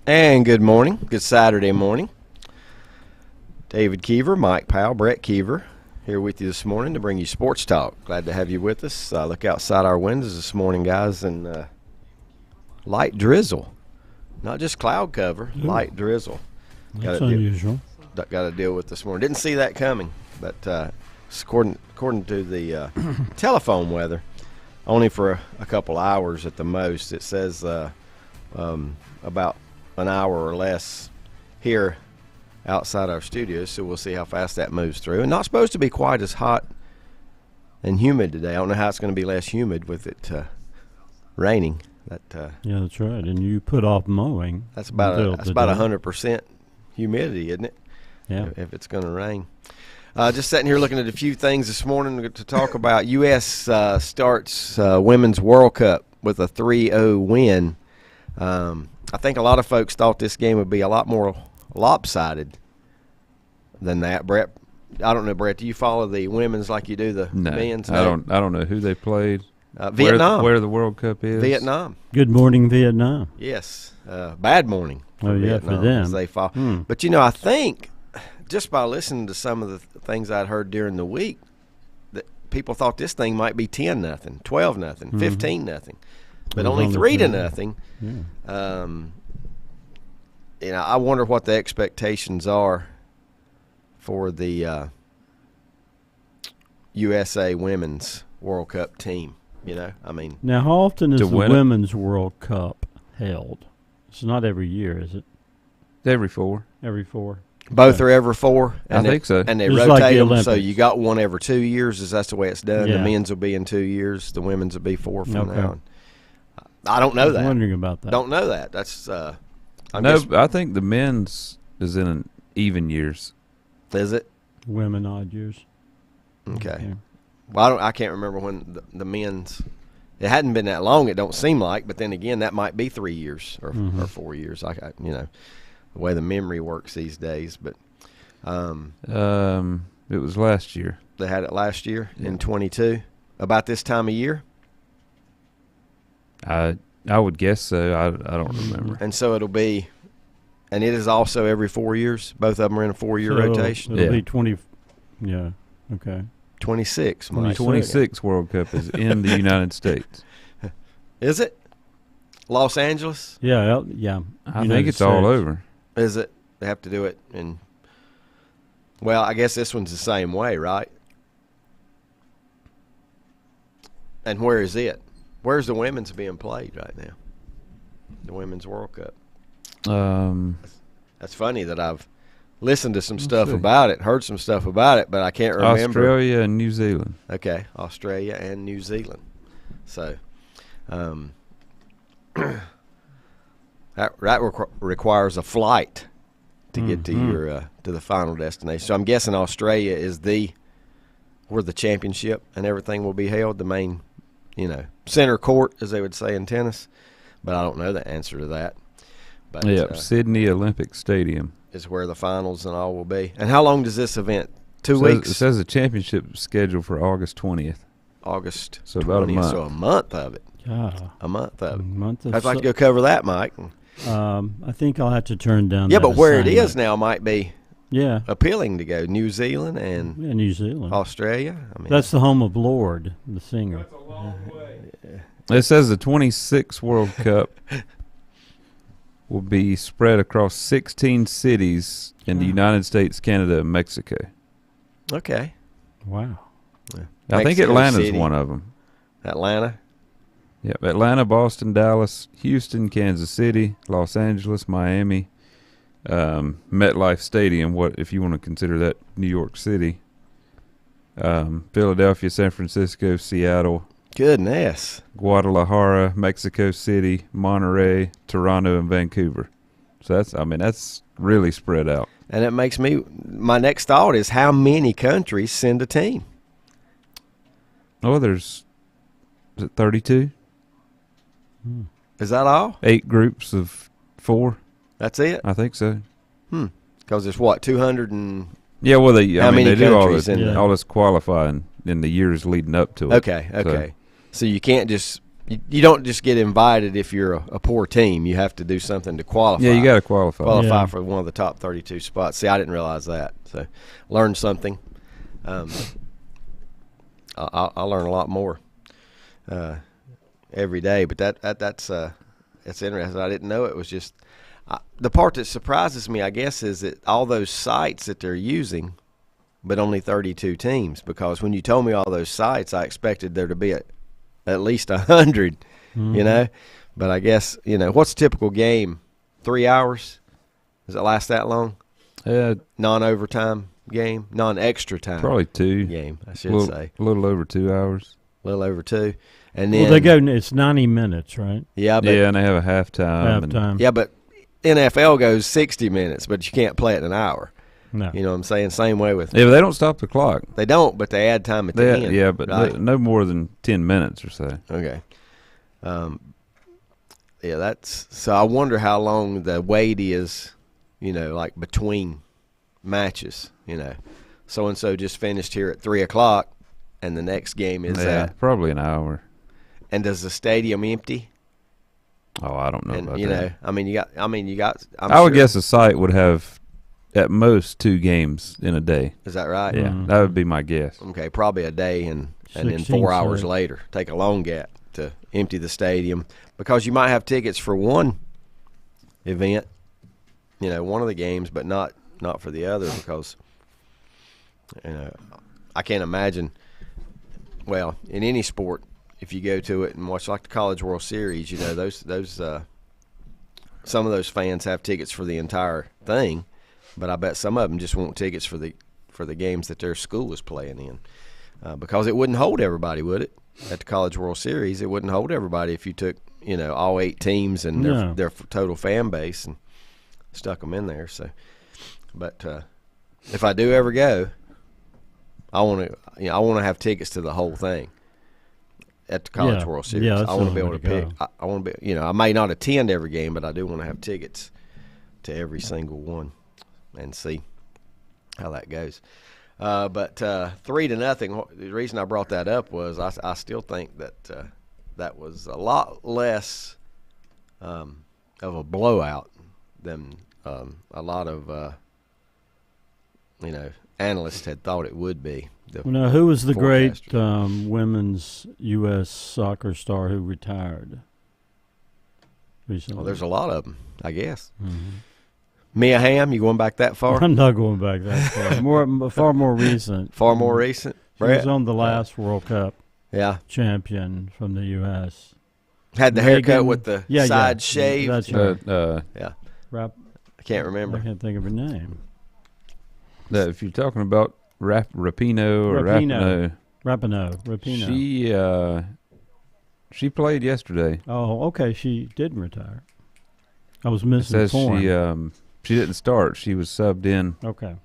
And good morning. Good Saturday morning. David Keever, Mike Powell, Brett Keever here with you this morning to bring you sports talk. Glad to have you with us. Look outside our windows this morning, guys, and light drizzle. Not just cloud cover, light drizzle. That's unusual. Got to deal with this morning. Didn't see that coming, but according to the telephone weather, only for a couple hours at the most. It says about an hour or less here outside our studios, so we'll see how fast that moves through. And not supposed to be quite as hot and humid today. I don't know how it's going to be less humid with it raining. Yeah, that's right. And you put off mowing. That's about 100% humidity, isn't it? Yeah. If it's going to rain. Just sitting here looking at a few things this morning to talk about. U.S. starts Women's World Cup with a 3-0 win. I think a lot of folks thought this game would be a lot more lopsided than that. Brett, I don't know, Brett, do you follow the women's like you do the men's? I don't know who they played. Vietnam. Where the World Cup is. Vietnam. Good morning, Vietnam. Yes. Bad morning for Vietnam, for them. as they fall. But, I think just by listening to some of the things I'd heard during the week, that people thought this thing might be 10-0, 12-0, 15-0. But only 3-0. Yeah. I wonder what the expectations are for the USA Women's World Cup team. Now, how often is the Women's World Cup held? It's not every year, is it? Every 4. Every 4. Both are every 4. I think so. And they Just rotate like the them, so Olympics. you got one every 2 years. Is that the way it's done? Yeah. The men's will be in 2 years. The women's will be 4 from Okay. now on. I don't know that. I'm wondering about that. Don't know that. That's I think the men's is in even years. Is it? Women odd years. Okay. Well, I can't remember when the men's. It hadn't been that long. It don't seem like, but then again, that might be 3 years or 4 years. The way the memory works these days. But it was last year. They had it last year in 22, about this time of year. I would guess so. I don't remember. And so it'll be, and it is also every 4 years. Both of them are in a 4-year rotation. It'll be 20. Yeah. Okay. 26. Mike. 26 World Cup is in the United States. Is it? Los Angeles? Yeah. Yeah. I think it's all over. Is it? They have to do it in. Well, I guess this one's the same way, right? And where is it? Where's the women's being played right now? The Women's World Cup. That's funny that I've listened to some stuff about it, heard some stuff about it, but I can't remember. Australia and New Zealand. Okay, Australia and New Zealand. So that requires a flight to get to your to the final destination. So I'm guessing Australia is where the championship and everything will be held, the main, center court, as they would say in tennis. But I don't know the answer to that. But Sydney Olympic Stadium is where the finals and all will be. And how long does this event? 2 weeks? It says the championship scheduled for August 20th. August so 20th. About a month. So a month of it. Yeah. A month of it. Of I'd like to go cover that, Mike. I think I'll have to turn down. Yeah, that but where it assignment. is now might be appealing to go. New Zealand and New Zealand, Australia. That's the home of Lord, the singer. That's a long way. It says the 26th World Cup will be spread across 16 cities in the United States, Canada, and Mexico. Okay. Wow. Yeah. I think Atlanta's one of them. Atlanta? Yep. Atlanta, Boston, Dallas, Houston, Kansas City, Los Angeles, Miami, MetLife Stadium, if you want to consider that New York City, Philadelphia, San Francisco, Seattle, Goodness. Guadalajara, Mexico City, Monterey, Toronto, and Vancouver. So that's really spread out. And it makes my next thought is how many countries send a team? Oh, is it 32? Is that all? 8 groups of 4. That's it? I think so. Because there's what, 200 and... Yeah, well, they do all this qualifying in the years leading up to it. Okay. So you can't just you don't just get invited if you're a poor team. You have to do something to qualify. Yeah, you got to qualify. For one of the top 32 spots. See, I didn't realize that. So, learned something. I learn a lot more every day. But that's interesting. I didn't know it was just the part that surprises me, I guess, is that all those sites that they're using, but only 32 teams. Because when you told me all those sites, I expected there to be at least 100. You know, but I guess what's a typical game? 3 hours? Does it last that long? Non-overtime game, non-extra time. Probably 2 game. I should say a little over 2 hours. A little over 2, and then they go. It's 90 minutes, right? Yeah, but, and they have a halftime. Yeah, but NFL goes 60 minutes, but you can't play it in an hour. No, you know what I'm saying. Same way with but they don't stop the clock. They don't, but they add time at the end. Yeah, but right? no more than 10 minutes or so. Okay. Yeah, so. I wonder how long the wait is. Like between matches. So and so just finished here at 3:00, and the next game is at probably an hour. And does the stadium empty? Oh, I don't know about that. You got. I would guess a site would have at most 2 games in a day. Is that right? Yeah, that would be my guess. Okay, probably a day and then 4 hours later, take a long gap to empty the stadium because you might have tickets for one event, one of the games, but not for the other because, I can't imagine. Well, in any sport, if you go to it and watch like the College World Series, those some of those fans have tickets for the entire thing, but I bet some of them just want tickets for the games that their school is playing in, because it wouldn't hold everybody, would it? At the College World Series, it wouldn't hold everybody if you took all 8 teams and their total fan base and stuck them in there. So, but if I do ever go, I want to have tickets to the whole thing at the College World Series. Yeah, I want to be able to pick. I want to be. I may not attend every game, but I do want to have tickets to every single one and see how that goes. But 3-0. The reason I brought that up was I still think that that was a lot less of a blowout than a lot of analysts had thought it would be. Now, who was the great women's U.S. soccer star who retired recently? Well, there's a lot of them, I guess. Mia Hamm, you going back that far? I'm not going back that far. Far more recent. Far more recent? She was on the last World Cup champion from the U.S. Had the haircut with the side shave. That's right. I can't remember. I can't think of her name. If you're talking about Rapinoe, she played yesterday. Oh, okay. She didn't retire. I was misinformed. She didn't start. She was subbed in. Okay.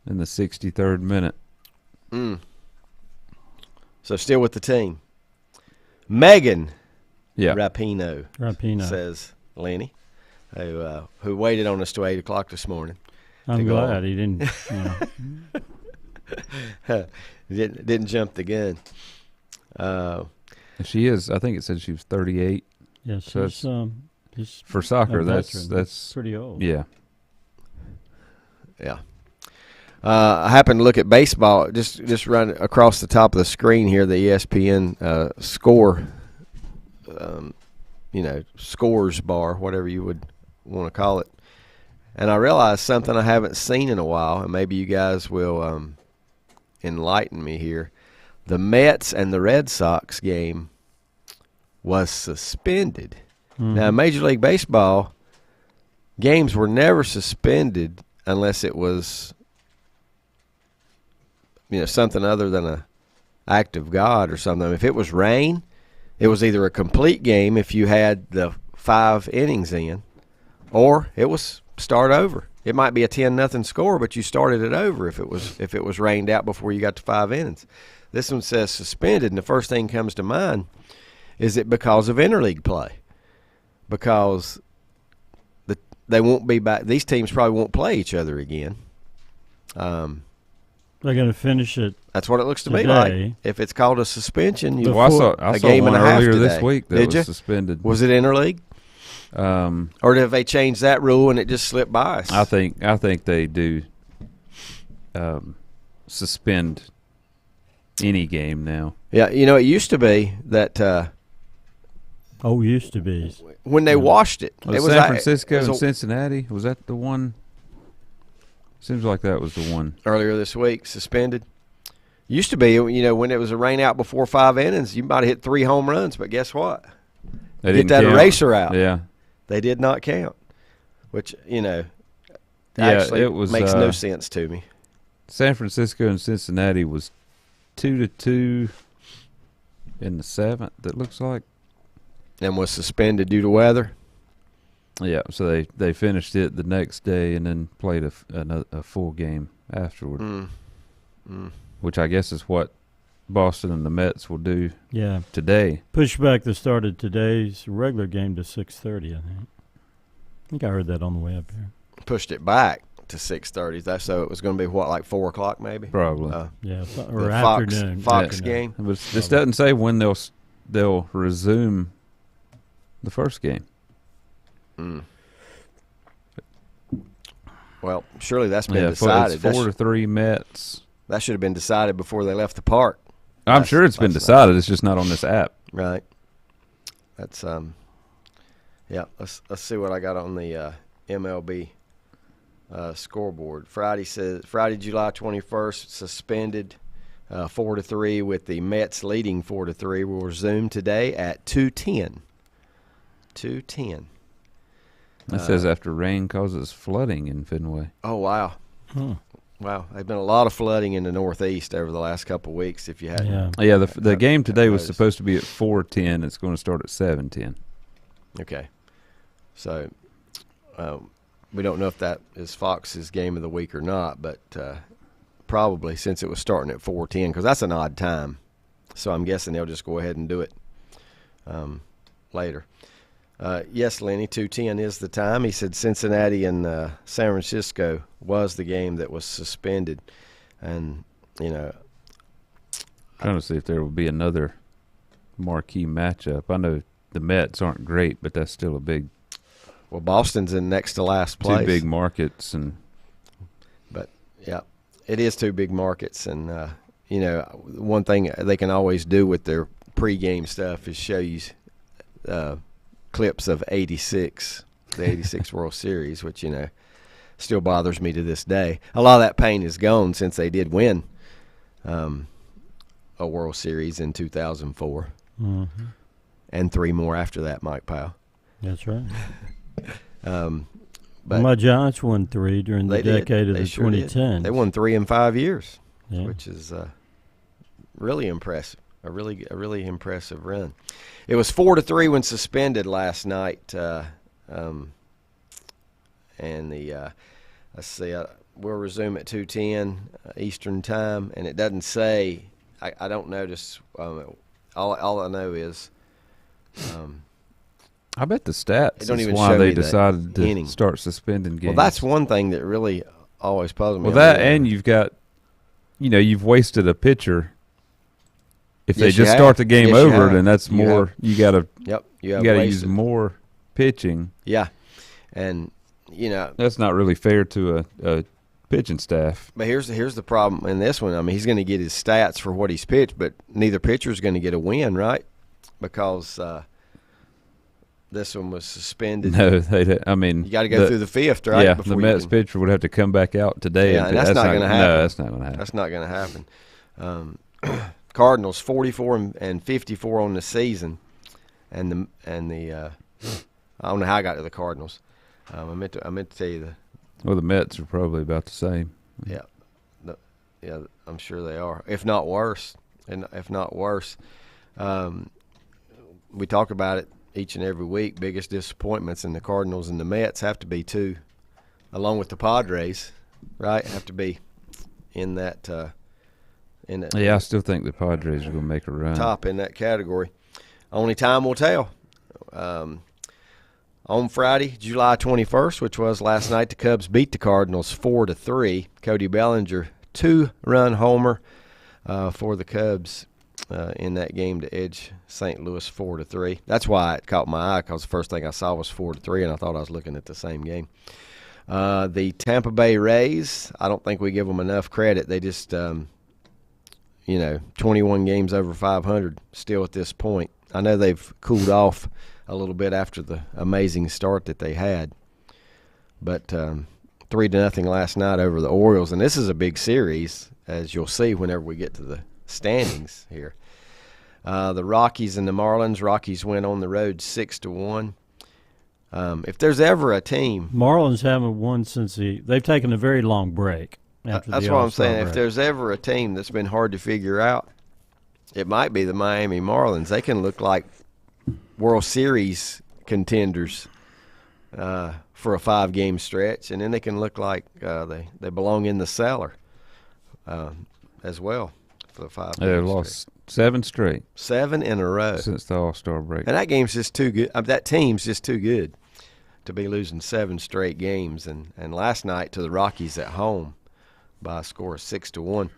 In the 63rd minute. So still with the team. Megan Rapinoe says Lenny, who waited on us till 8:00 this morning. I'm glad he didn't. Didn't jump the gun. She is. I think it said she was 38. Yes, so for soccer, that's pretty old. Yeah. Yeah. I happened to look at baseball. Just run across the top of the screen here, the ESPN score. Scores bar, whatever you would want to call it. And I realized something I haven't seen in a while, and maybe you guys will enlighten me here. The Mets and the Red Sox game was suspended. Now, in Major League Baseball, games were never suspended unless it was, something other than an act of God or something. If it was rain, it was either a complete game if you had the 5 innings in, or it was start over. It might be a 10-0 score, but you started it over if it was rained out before you got to 5 innings. This one says suspended, and the first thing comes to mind is it because of interleague play, because they won't be back. These teams probably won't play each other again. They're going to finish it That's what it looks to me like. If it's called a suspension, you I saw a game one and a half earlier today. this week that Did was you? suspended. Was it interleague? Or did they change that rule and it just slipped by us? I think they do suspend any game now. Yeah, it used to be that used to be. when they washed it. Was it was San Francisco it was and Cincinnati? Was that the one? Seems like that was the one. Earlier this week, suspended. Used to be, when it was a rain out before 5 innings, you might have hit 3 home runs, but guess what? They Get didn't that count. eraser out. Yeah. They did not count, which, Yeah, actually it was, makes no sense to me. San Francisco and Cincinnati was 2-2 in the 7th, it looks like. And was suspended due to weather. Yeah, so they finished it the next day and then played a full game afterward, which I guess is what Boston and the Mets will do today. Push back the start of today's regular game to 6:30, I think I heard that on the way up here. Pushed it back to 6:30. So it was going to be, like 4 o'clock maybe? Probably. Or the afternoon. Fox game. This doesn't say when they'll resume the first game. Well, surely that's been decided. 4-3 Mets. That should have been decided before they left the park. I'm sure it's been decided. It's just not on this app. Right. That's Let's see what I got on the MLB scoreboard. Friday, July 21st, suspended 4-3 with the Mets leading 4-3. Will resume today at 2:10. 2:10. It says after rain causes flooding in Fenway. Oh, wow. Wow. There's been a lot of flooding in the Northeast over the last couple of weeks, if you hadn't. Yeah, the game today was supposed to be at 4:10. It's going to start at 7:10. Okay. So we don't know if that is Fox's game of the week or not, but probably, since it was starting at 4:10, because that's an odd time. So I'm guessing they'll just go ahead and do it later. Yes, Lenny, 2:10 is the time. He said Cincinnati and San Francisco was the game that was suspended. And, trying to see if there will be another marquee matchup. I know the Mets aren't great, but that's still a big. Well, Boston's in next to last place. 2 big markets. But, yeah, it is 2 big markets. And, one thing they can always do with their pregame stuff is show you clips of 86, the 86 World Series, which, still bothers me to this day. A lot of that pain is gone since they did win a World Series in 2004. And 3 more after that, Mike Powell. That's right. But my Giants won 3 during the decade of the 2010s. They won 3 in 5 years, which is really impressive. A really impressive run. It was 4-3 when suspended last night, and let's see, we'll resume at 2:10 Eastern time, and it doesn't say. I don't notice. All I know is. I bet the stats don't is even why show they me the decided to inning. start suspending games. Well, that's one thing that really always puzzles me. Well, that and you've got, you've wasted a pitcher. If they just start the game over, then that's more. You got to. Yep. You got to use more pitching. Yeah, and that's not really fair to a pitching staff. But here's the problem in this one. I mean, he's going to get his stats for what he's pitched, but neither pitcher is going to get a win, right? Because this one was suspended. No, you got to go through the 5th, right? Yeah, before the Mets pitcher would have to come back out today. Yeah, and that's not going to happen. No, that's not going to happen. That's not going to happen. Cardinals 44 and 54 on the season, and the I don't know how I got to the Cardinals. I meant to tell you the Mets are probably about the same. Yeah, I'm sure they are, if not worse. We talk about it each and every week. Biggest disappointments in the Cardinals and the Mets have to be 2, along with the Padres, right? Have to be in that. I still think the Padres are going to make a run. Top in that category. Only time will tell. On Friday, July 21st, which was last night, the Cubs beat the Cardinals 4-3. Cody Bellinger 2-run homer. for the Cubs in that game to edge St. Louis 4-3. That's why it caught my eye, because the first thing I saw was 4-3, and I thought I was looking at the same game. The Tampa Bay Rays, I don't think we give them enough credit. They just, 21 games over 500 still at this point. I know they've cooled off a little bit after the amazing start that they had, but 3-0 last night over the Orioles, and this is a big series, as you'll see whenever we get to the standings here. The Rockies and the Marlins. Rockies went on the road 6-1. If there's ever a team, Marlins haven't won since they've taken a very long break. That's what I'm saying. Break. If there's ever a team that's been hard to figure out, it might be the Miami Marlins. They can look like World Series contenders for a 5-game stretch, and then they can look like they belong in the cellar as well for the 5 games. They lost 7 straight. 7 in a row. Since the All-Star break. And that game's just too good. That team's just too good to be losing 7 straight games. And last night to the Rockies at home by a score of 6-1.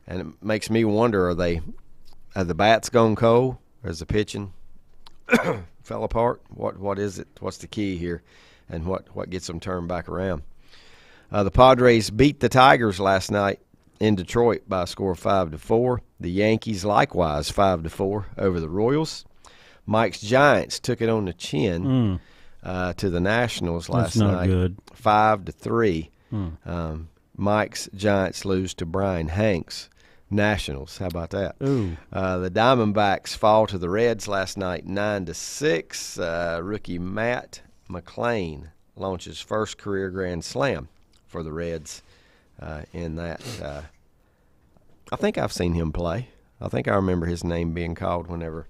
And it makes me wonder, have the bats gone cold? Or has the pitching fell apart? What is it? What's the key here? And what gets them turned back around? The Padres beat the Tigers last night in Detroit by a score of 5-4. The Yankees likewise 5-4 over the Royals. Mike's Giants took it on the chin to the Nationals last night. Good. 5-3. Mike's Giants lose to Brian Hanks' Nationals. How about that? Ooh. The Diamondbacks fall to the Reds last night 9-6. Rookie Matt McClain launches first career grand slam for the Reds in that. I think I've seen him play. I think I remember his name being called whenever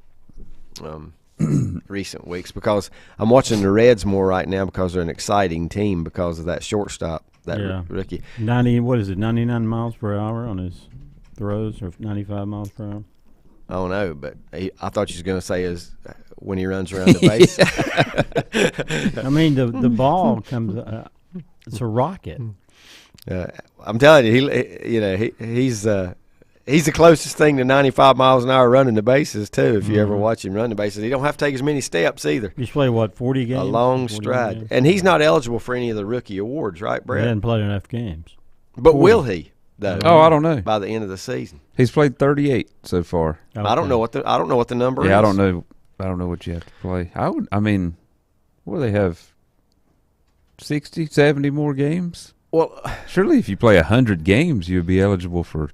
recent weeks, because I'm watching the Reds more right now because they're an exciting team because of that shortstop, rookie. 99 miles per hour on his throws, or 95 miles per hour? I don't know, but I thought you was going to say is when he runs around the base. I mean, the ball comes. It's a rocket. I'm telling you, he's the closest thing to 95 miles an hour running the bases too. If you ever watch him run the bases, he don't have to take as many steps either. He's played 40 games? A long stride, games? And he's not eligible for any of the rookie awards, right, Brett? He hasn't played enough games. But 40. Will he? Though, I don't know. By the end of the season, he's played 38 so far. Okay. I don't know what the number is. Yeah, I don't know what you have to play. What do they have? 60, 70 more games? Well, surely if you play 100 games, you'd be eligible for.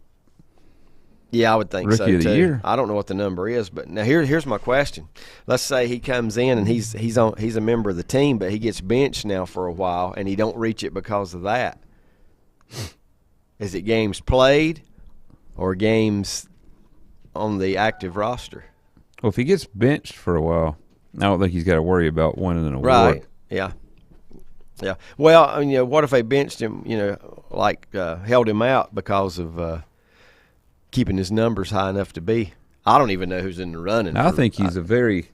Yeah, I would think Rookie so of the too. Year. I don't know what the number is, but now here's my question. Let's say he comes in and he's a member of the team, but he gets benched now for a while, and he don't reach it because of that. Is it games played or games on the active roster? Well, if he gets benched for a while, I don't think he's got to worry about winning an award. Right. Yeah. Yeah. Well, what if they benched him? Held him out because of keeping his numbers high enough to be. I don't even know who's in the running. I think he's a very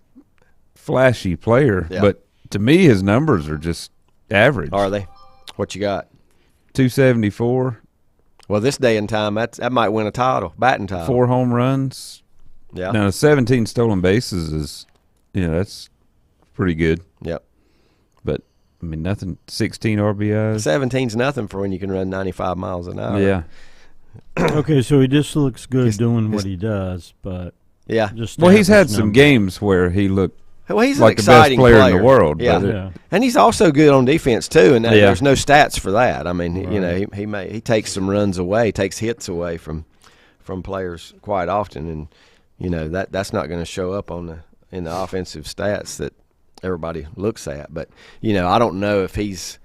flashy player, but to me, his numbers are just average. Are they? What you got? 274. Well, this day and time, that might win a title, batting title. 4 home runs. Yeah. Now, 17 stolen bases is, that's pretty good. Yep. But, nothing. 16 RBIs. 17's nothing for when you can run 95 miles an hour. Yeah. Okay, so he just looks good doing what he does, but he's had some games where he looked he's like the best player in the world. Yeah. And he's also good on defense too, and there's no stats for that. I mean, he takes some runs away, takes hits away from players quite often, and that's not going to show up in the offensive stats that everybody looks at. But I don't know if he's.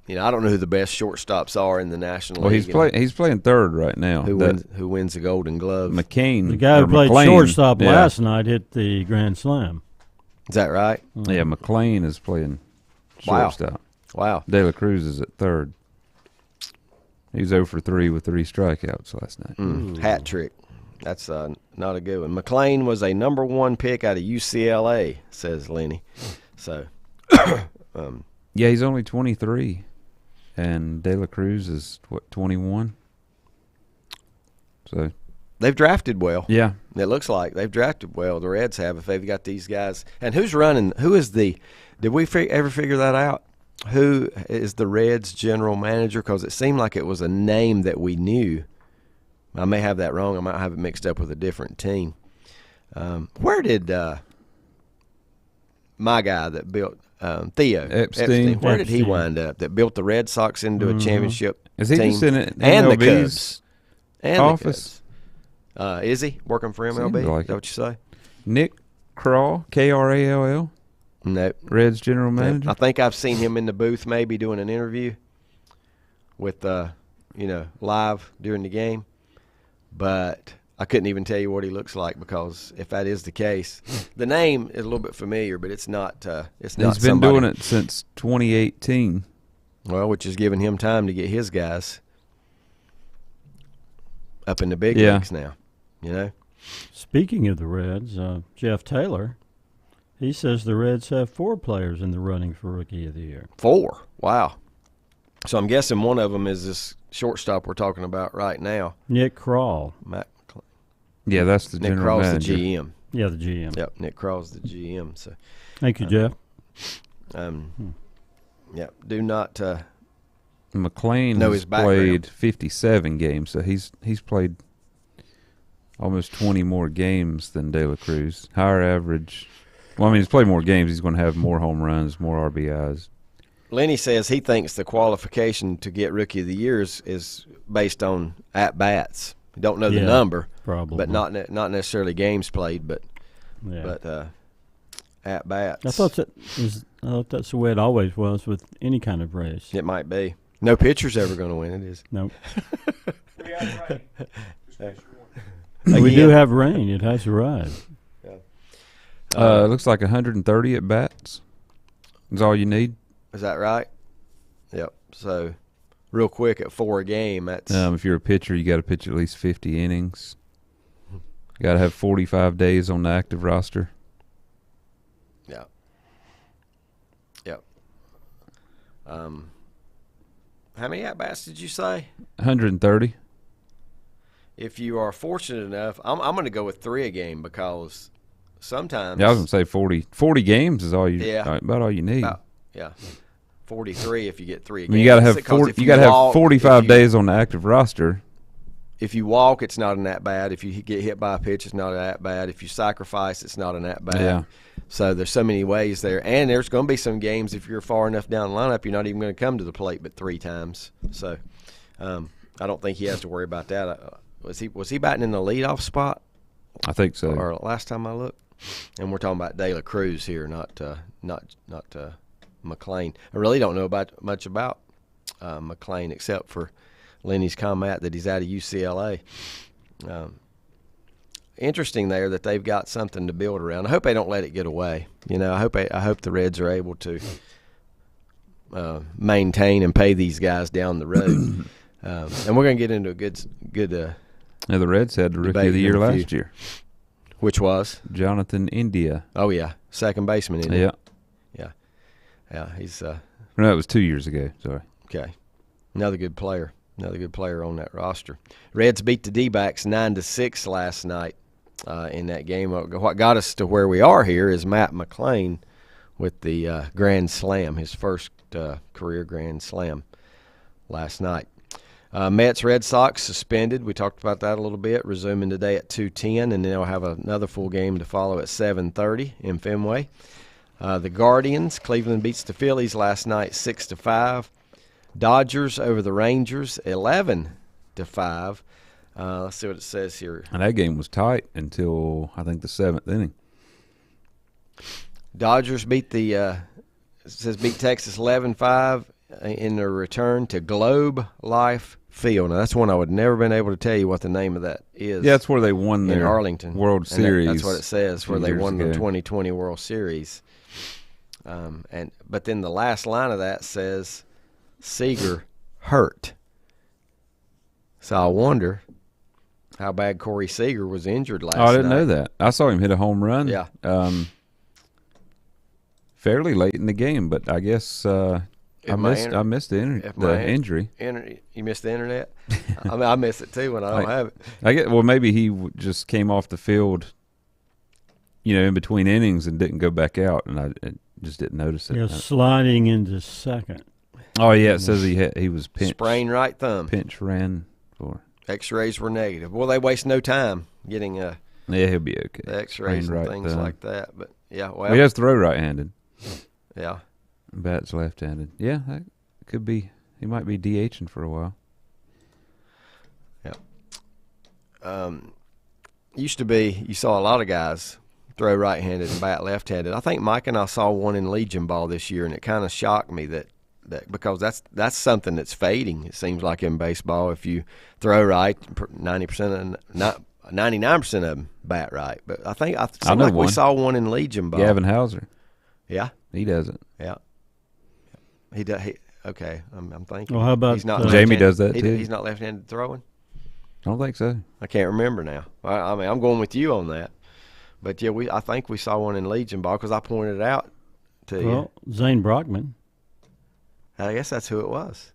I don't know who the best shortstops are in the National League. He's playing third right now. Who wins the Golden Glove? McCain. The guy who played shortstop last night hit the grand slam. Is that right? Yeah, McClain is playing shortstop. Wow. De La Cruz is at third. He was 0 for 3 with 3 strikeouts last night. Hat trick. That's not a good one. McClain was a number 1 pick out of UCLA, says Lenny. So, yeah, he's only 23. And De La Cruz is, 21? So, they've drafted well. Yeah. It looks like they've drafted well. The Reds have, if they've got these guys. And who's running? Who is the? Did we ever figure that out? Who is the Reds general manager? Because it seemed like it was a name that we knew. I may have that wrong. I might have it mixed up with a different team. Where did my guy that built Theo Epstein? Where did he wind up? That built the Red Sox into a championship Is he team just in it? and the Cubs and office? The Cubs. Is he working for MLB? Seems like Is that what you say? Nick Krall, Krall, No. Reds general manager. I think I've seen him in the booth maybe doing an interview with, live during the game. But I couldn't even tell you what he looks like because if that is the case, the name is a little bit familiar, but it's not. It's not. He's been doing it since 2018. Well, which is giving him time to get his guys up in the big Yeah. leagues now. You know. Speaking of the Reds, Jeff Taylor, he says the Reds have 4 players in the running for Rookie of the Year. 4. Wow. So I'm guessing one of them is this shortstop we're talking about right now, Nick Krall. Matt. Yeah, that's the Nick general Krall's manager. the GM. Yeah, the GM. Yep, Nick Krall's the GM. So, Thank you, Jeff. yeah, do not. McLean know has his background. played 57 games, so he's played almost 20 more games than De La Cruz. Higher average. Well, I mean, he's played more games. He's going to have more home runs, more RBIs. Lenny says he thinks the qualification to get Rookie of the Year is based on at bats. Don't know the number, probably, but not necessarily games played, but at bats. I thought that's the way it always was with any kind of race. It might be. No pitcher's ever going to win it, is? Nope. We have rain. We do have rain. It has arrived. Looks like 130 at bats is all you need. Is that right? Yep. So, real quick at 4 a game, that's If you're a pitcher, you got to pitch at least 50 innings. Got to have 45 days on the active roster. yeah. Yep. How many at bats did you say? 130. If you are fortunate enough, I'm going to go with 3 a game because sometimes. Yeah, I was going to say 40. 40 games is about all you need. Yeah, 43 if you get 3 a I game. mean, you got to have 40, you got to have 45 days on the active roster. If you walk, it's not an at bat. If you get hit by a pitch, it's not an at bat. If you sacrifice, it's not an at bat. Yeah. So there's so many ways there, and there's going to be some games if you're far enough down the lineup, you're not even going to come to the plate but 3 times. So I don't think he has to worry about that. Was he batting in the leadoff spot? I think so. Or last time I looked, and we're talking about De La Cruz here, not McLean. I really don't know much about McLean except for Lenny's comment that he's out of UCLA. Interesting there that they've got something to build around. I hope they don't let it get away. You know, I hope the Reds are able to maintain and pay these guys down the road. And we're going to get into a good. Yeah, the Reds had the Rookie of the Year last year. Which was Jonathan India. Oh yeah, second baseman. Isn't he? Yeah. He's No, it was 2 years ago. Sorry. okay. Another good player on that roster. Reds beat the D-backs 9-6 last night in that game. What got us to where we are here is Matt McLean with the grand slam, his first career grand slam last night. Mets Red Sox suspended. We talked about that a little bit. Resuming today at 2:10, and then they'll have another full game to follow at 7:30 in Fenway. The Guardians, Cleveland beats the Phillies last night 6-5. Dodgers over the Rangers 11-5. Let's see what it says here. And that game was tight until I think the 7th inning. Dodgers beat beat Texas 11-5 in their return to Globe Life Field. Now that's one I would never been able to tell you what the name of that is. Yeah, that's where they won their Arlington World Series. That's what it says, where they won the ago. 2020 World Series. But then the last line of that says Seager hurt. So I wonder how bad Corey Seager was injured last night. I didn't know that. I saw him hit a home run. Yeah. Fairly late in the game, but I guess I missed the injury. You missed the internet? I mean, I miss it too when I don't have it. I get. Well, maybe he just came off the field, in between innings and didn't go back out, and I just didn't notice it. Yeah, sliding into second. Oh yeah, it says he was pinched. Sprained right thumb. Pinch ran for. X-rays were negative. Well, they waste no time getting Yeah, he'll be okay. the X-rays and Sprained things thumb. like that. But yeah, well, He has throw right-handed. yeah. Bat's left-handed. Yeah, that could be. He might be DHing for a while. Used to be you saw a lot of guys throw right-handed and bat left-handed. I think Mike and I saw one in Legion ball this year, and it kind of shocked me that because that's something that's fading. It seems like in baseball, if you throw right, 99% of them bat right. But I think we saw one in Legion ball. Gavin Hauser. Yeah, He doesn't. yeah. He does. Okay, I'm thinking. Well, how about he's not Jamie left-handed- does that too. He's not left-handed throwing. I don't think so. I can't remember now. I mean, I'm going with you on that. But yeah, I think we saw one in Legion ball because I pointed it out to you. Well, Zane Brockman. I guess that's who it was.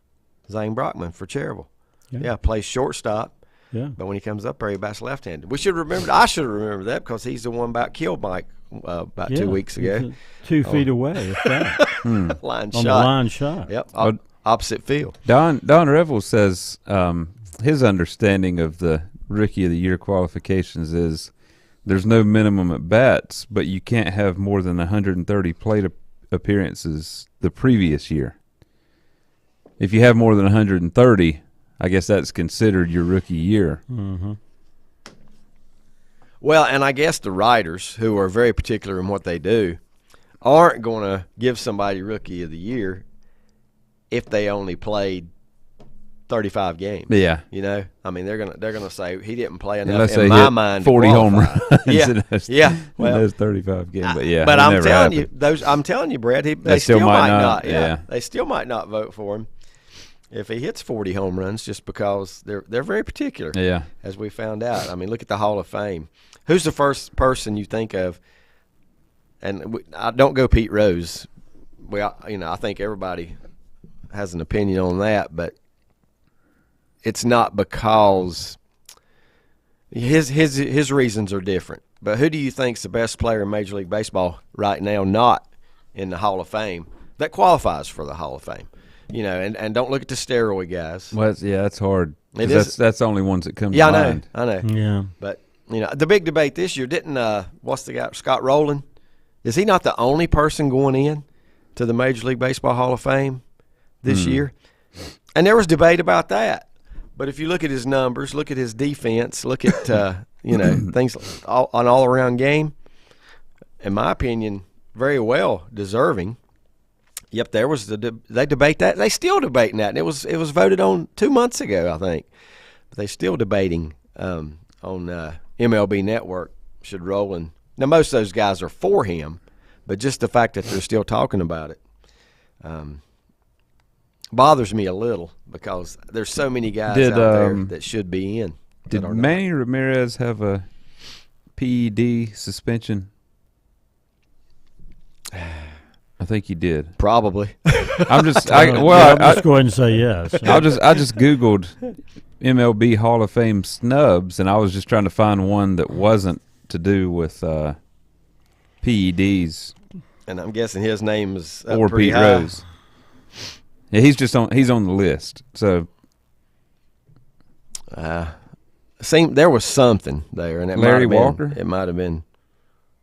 Zane Brockman for Cherryville. Yeah. Yeah, plays shortstop. Yeah. But when he comes up there, he bats left-handed. We should remember. I should have remembered that because he's the one about killed Mike about 2 weeks ago. 2 feet away. If that. Line On shot. the line shot. Yep. Opposite field. Don Revel says his understanding of the Rookie of the Year qualifications is there's no minimum at bats, but you can't have more than 130 plate appearances the previous year. If you have more than 130, I guess that's considered your rookie year. Mm-hmm. Well, and I guess the writers, who are very particular in what they do, aren't going to give somebody Rookie of the Year if they only played 35 games. Yeah. I mean, they're gonna say he didn't play enough. Unless in they my hit mind, 40 to home qualify. runs. Yeah, yeah. Well, those 35 games, but yeah. But it I'm never telling happened. you, I'm telling you, Brad, they still still might might not, not. yeah. They still might not vote for him if he hits 40 home runs, just because they're very particular. Yeah. As we found out. I mean, look at the Hall of Fame. Who's the first person you think of? And I don't go Pete Rose. I think everybody has an opinion on that, but it's not because his reasons are different. But who do you think's the best player in Major League Baseball right now, not in the Hall of Fame, that qualifies for the Hall of Fame? And don't look at the steroid guys. Well, that's hard. It is. That's the only ones that come to Yeah, mind. I know. Yeah. But the big debate this year didn't. What's the guy? Scott Rowland. Is he not the only person going in to the Major League Baseball Hall of Fame this year? And there was debate about that. But if you look at his numbers, look at his defense, look at things on all around game. In my opinion, very well deserving. Yep, there was they debate that. They still debating that, and it was voted on 2 months ago, I think. But they still debating on MLB Network should Rowland. Now most of those guys are for him, but just the fact that they're still talking about it bothers me a little because there's so many guys out there that should be in. Did Manny Ramirez have a PED suspension? I think he did. Probably. I'm just I'm just going to say yes. I just Googled MLB Hall of Fame snubs, and I was just trying to find one that wasn't to do with PEDs. And I'm guessing his name is Or pretty Pete high. Rose. Yeah, he's on the list. So there was something there, and Larry Walker? It might have been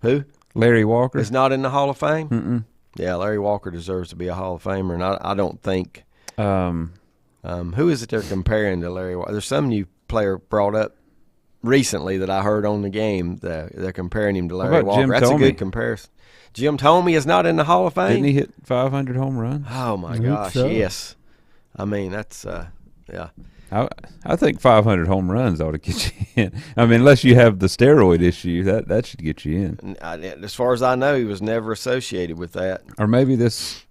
who? Larry Walker Is not in the Hall of Fame. Mm-mm. Yeah, Larry Walker deserves to be a Hall of Famer, and I don't think. Who is it they're comparing to Larry Walker? There's some new player brought up recently that I heard on the game. They're comparing him to Larry about Walker. Jim That's Thome? a good comparison. Jim Thome is not in the Hall of Fame. Didn't he hit 500 home runs? Oh my I think gosh, so. yes. I mean that's yeah. I think 500 home runs ought to get you in. I mean, unless you have the steroid issue, that should get you in. As far as I know, he was never associated with that. Or maybe this.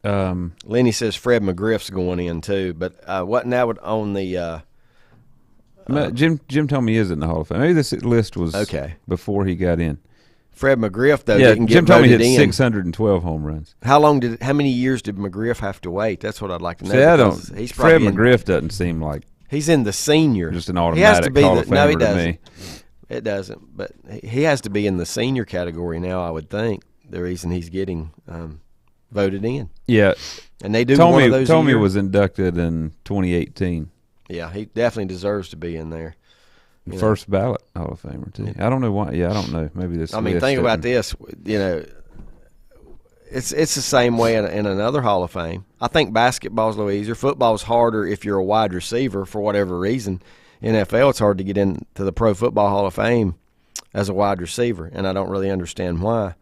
Lenny says Fred McGriff's going in too, but wasn't that on the? Jim told me he is in the Hall of Fame. Maybe this list was Okay. before he got in. Fred McGriff though Yeah, didn't get Jim told me he voted hit in. 612 home runs. How many years did McGriff have to wait? That's what I'd like to know. See, I because don't. He's Fred probably McGriff doesn't seem like he's in the senior. just an He has to automatic be Hall the, of no, he Famer to doesn't. me. It doesn't. But he has to be in the senior category now, I would think. The reason he's getting voted in. Yeah, And they do one of those a Tommy year. was inducted in 2018. Yeah, he definitely deserves to be in there. You know. First ballot Hall of Famer too. I don't know why. Yeah, I don't know. Maybe this. I mean, think about this. You know, it's the same way in another Hall of Fame. I think basketball's a little easier. Football's harder if you're a wide receiver for whatever reason. NFL, it's hard to get into the Pro Football Hall of Fame as a wide receiver, and I don't really understand why.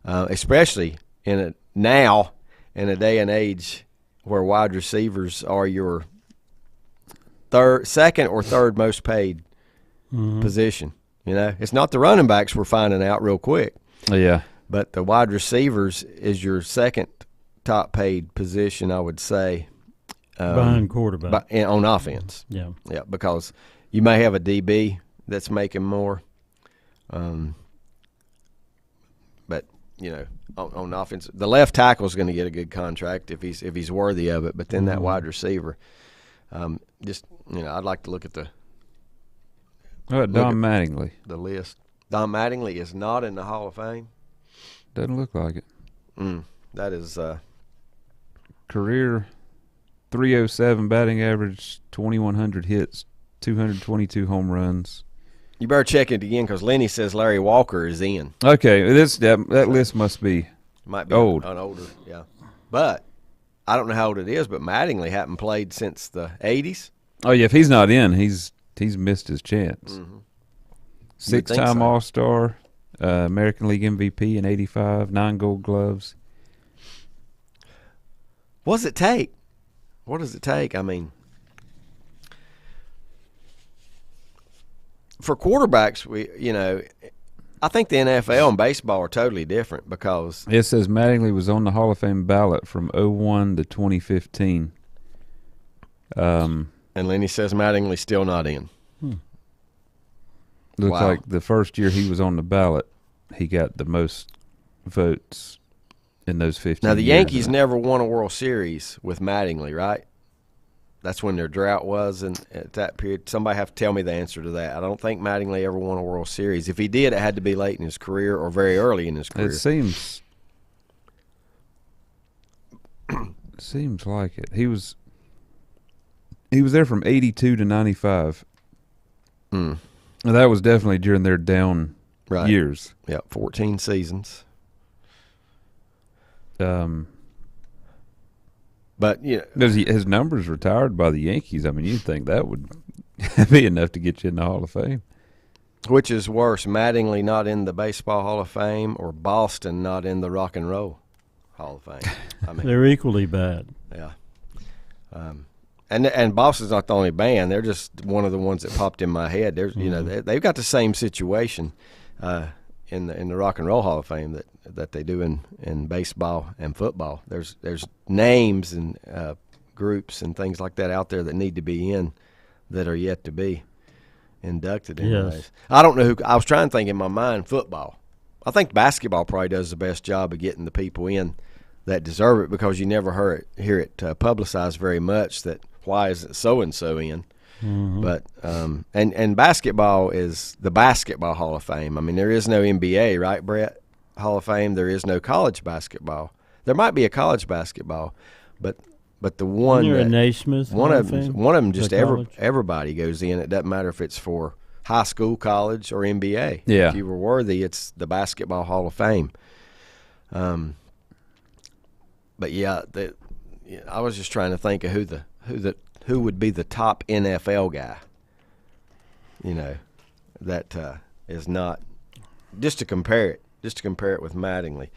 Especially now in a day and age where wide receivers are your second or third most paid position. You know, it's not the running backs we're finding out real quick. Yeah, But the wide receivers is your second top paid position, I would say. Behind quarterback. On offense. Yeah. Yeah, because you may have a DB that's making more. But, you know, on offense, the left tackle is going to get a good contract if he's worthy of it. But then that wide receiver, just, you know, I'd like to look at the Don Mattingly list. Don Mattingly is not in the Hall of Fame. doesn't look like it. That is Career 307 batting average, 2,100 hits, 222 home runs. you better check it again because Lenny says Larry Walker is in. Okay, that list must be Might be old. an older, yeah. But I don't know how old it is, but Mattingly hadn't played since the 80s. Oh yeah, if he's not in, he's missed his chance. Six-time so. All-Star, American League MVP in '85, 9 Gold Gloves. What does it take? What does it take? I mean, for quarterbacks, I think the NFL and baseball are totally different because It says Mattingly was on the Hall of Fame ballot from '01 to 2015. and Lenny says Mattingly's still not in. Looks Wow. like the first year he was on the ballot, he got the most votes in those 15 Now, the years. Yankees never won a World Series with Mattingly, right? That's when their drought was, and at that period, somebody have to tell me the answer to that. I don't think Mattingly ever won a World Series. If he did, it had to be late in his career or very early in his career. It seems like it. He was there from '82 to '95. And that was definitely during their down Right. years. Yeah, 14 seasons. But But his numbers retired by the Yankees. I mean, you'd think that would be enough to get you in the Hall of Fame. which is worse, Mattingly not in the Baseball Hall of Fame or Boston not in the Rock and Roll Hall of Fame? I mean, They're equally bad. yeah. And Boston's not the only band. They're just one of the ones that popped in my head. There's they've got the same situation in the Rock and Roll Hall of Fame that they do in baseball and football. There's names and groups and things like that out there that need to be in that are yet to be inducted in. Yes. Those. I don't know who. I was trying to think in my mind football. I think basketball probably does the best job of getting the people in that deserve it because you never hear it publicized very much that why isn't so-and-so in. But and basketball is the Basketball Hall of Fame. I mean, there is no NBA, right, Brett? Hall of Fame. There is no college basketball. There might be a college basketball, but the one You're a that, Naismith. one Hall of them, Fame? one of them, just The college? everybody goes in. It doesn't matter if it's for high school, college, or NBA. Yeah. If you were worthy, it's the Basketball Hall of Fame. But yeah, I was just trying to think of who would be the top NFL guy. You know, that is not just to compare it with Mattingly.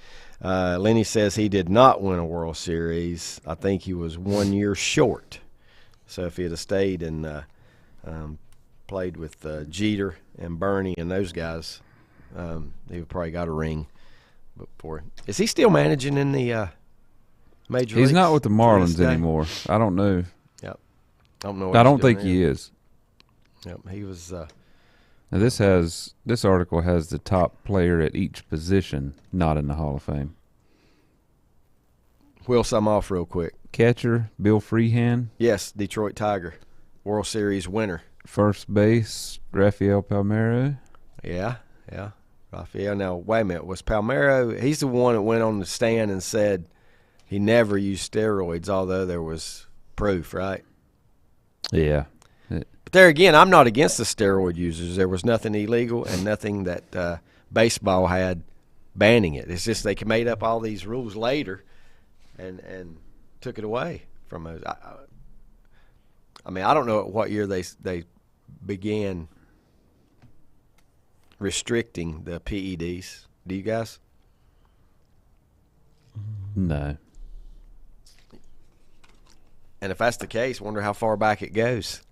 Lenny says he did not win a World Series. I think he was 1 year short. So if he had stayed and played with Jeter and Bernie and those guys, he would probably got a ring. Before. Is he still managing in the major leagues? He's not with the to this Marlins day? anymore. I don't know. Yep. I don't know. What I he's don't doing think he there. is. Yep. He was. Now this article has the top player at each position not in the Hall of Fame. Wheel some off real quick. Catcher, Bill Freehand. Yes, Detroit Tiger, World Series winner. First base, Rafael Palmeiro. Yeah. Rafael. Now, wait a minute. Was Palmeiro, he's the one that went on the stand and said he never used steroids, although there was proof, right? Yeah. But there again, I'm not against the steroid users. There was nothing illegal and nothing that baseball had banning it. It's just they made up all these rules later and took it away from us. I mean, I don't know at what year they began restricting the PEDs. Do you guys? No. And if that's the case, wonder how far back it goes.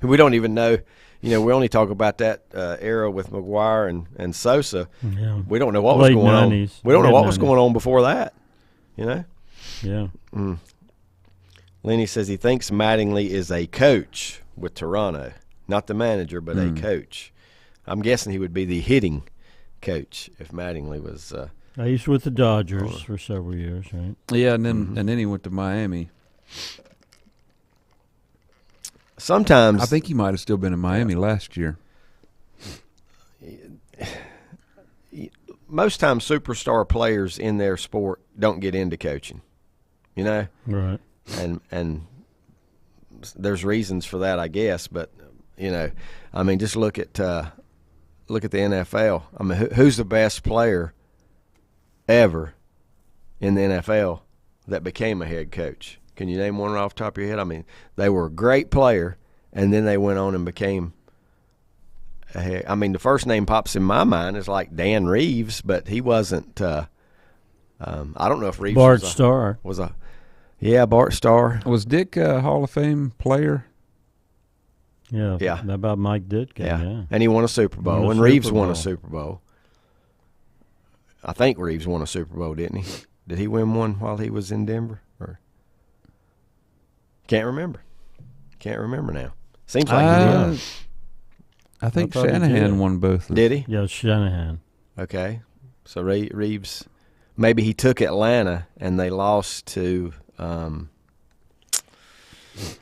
We don't even know. We only talk about that era with McGuire and Sosa. Yeah. We don't know what was Late going 90s, on. We don't know what mid-90s. was going on before that. Yeah. Lenny says he thinks Mattingly is a coach with Toronto, not the manager, but a coach. I'm guessing he would be the hitting coach if Mattingly was. He's with the Dodgers for several years, right? Yeah, and then he went to Miami. Sometimes I think he might have still been in Miami last year. Most times superstar players in their sport don't get into coaching, Right. and there's reasons for that, I guess. But I mean, just look at the NFL. I mean, who's the best player ever in the NFL that became a head coach? Can you name one right off the top of your head? I mean, they were a great player, and then they went on and became a head. I mean, the first name pops in my mind is like Dan Reeves, but he wasn't. I don't know if Reeves Bart Starr. Bart Starr. Was Dick a Hall of Fame player? Yeah. Yeah. How about Mike Ditka? Yeah. And he won a Super Bowl, Won a and Reeves Super won a Bowl. Super Bowl. I think Reeves won a Super Bowl, didn't he? Did he win one while he was in Denver? Or can't remember now. Seems like he did. I think I thought he Shanahan did. won both. Did he? Yeah, Shanahan. Okay. So Reeves, maybe he took Atlanta and they lost to in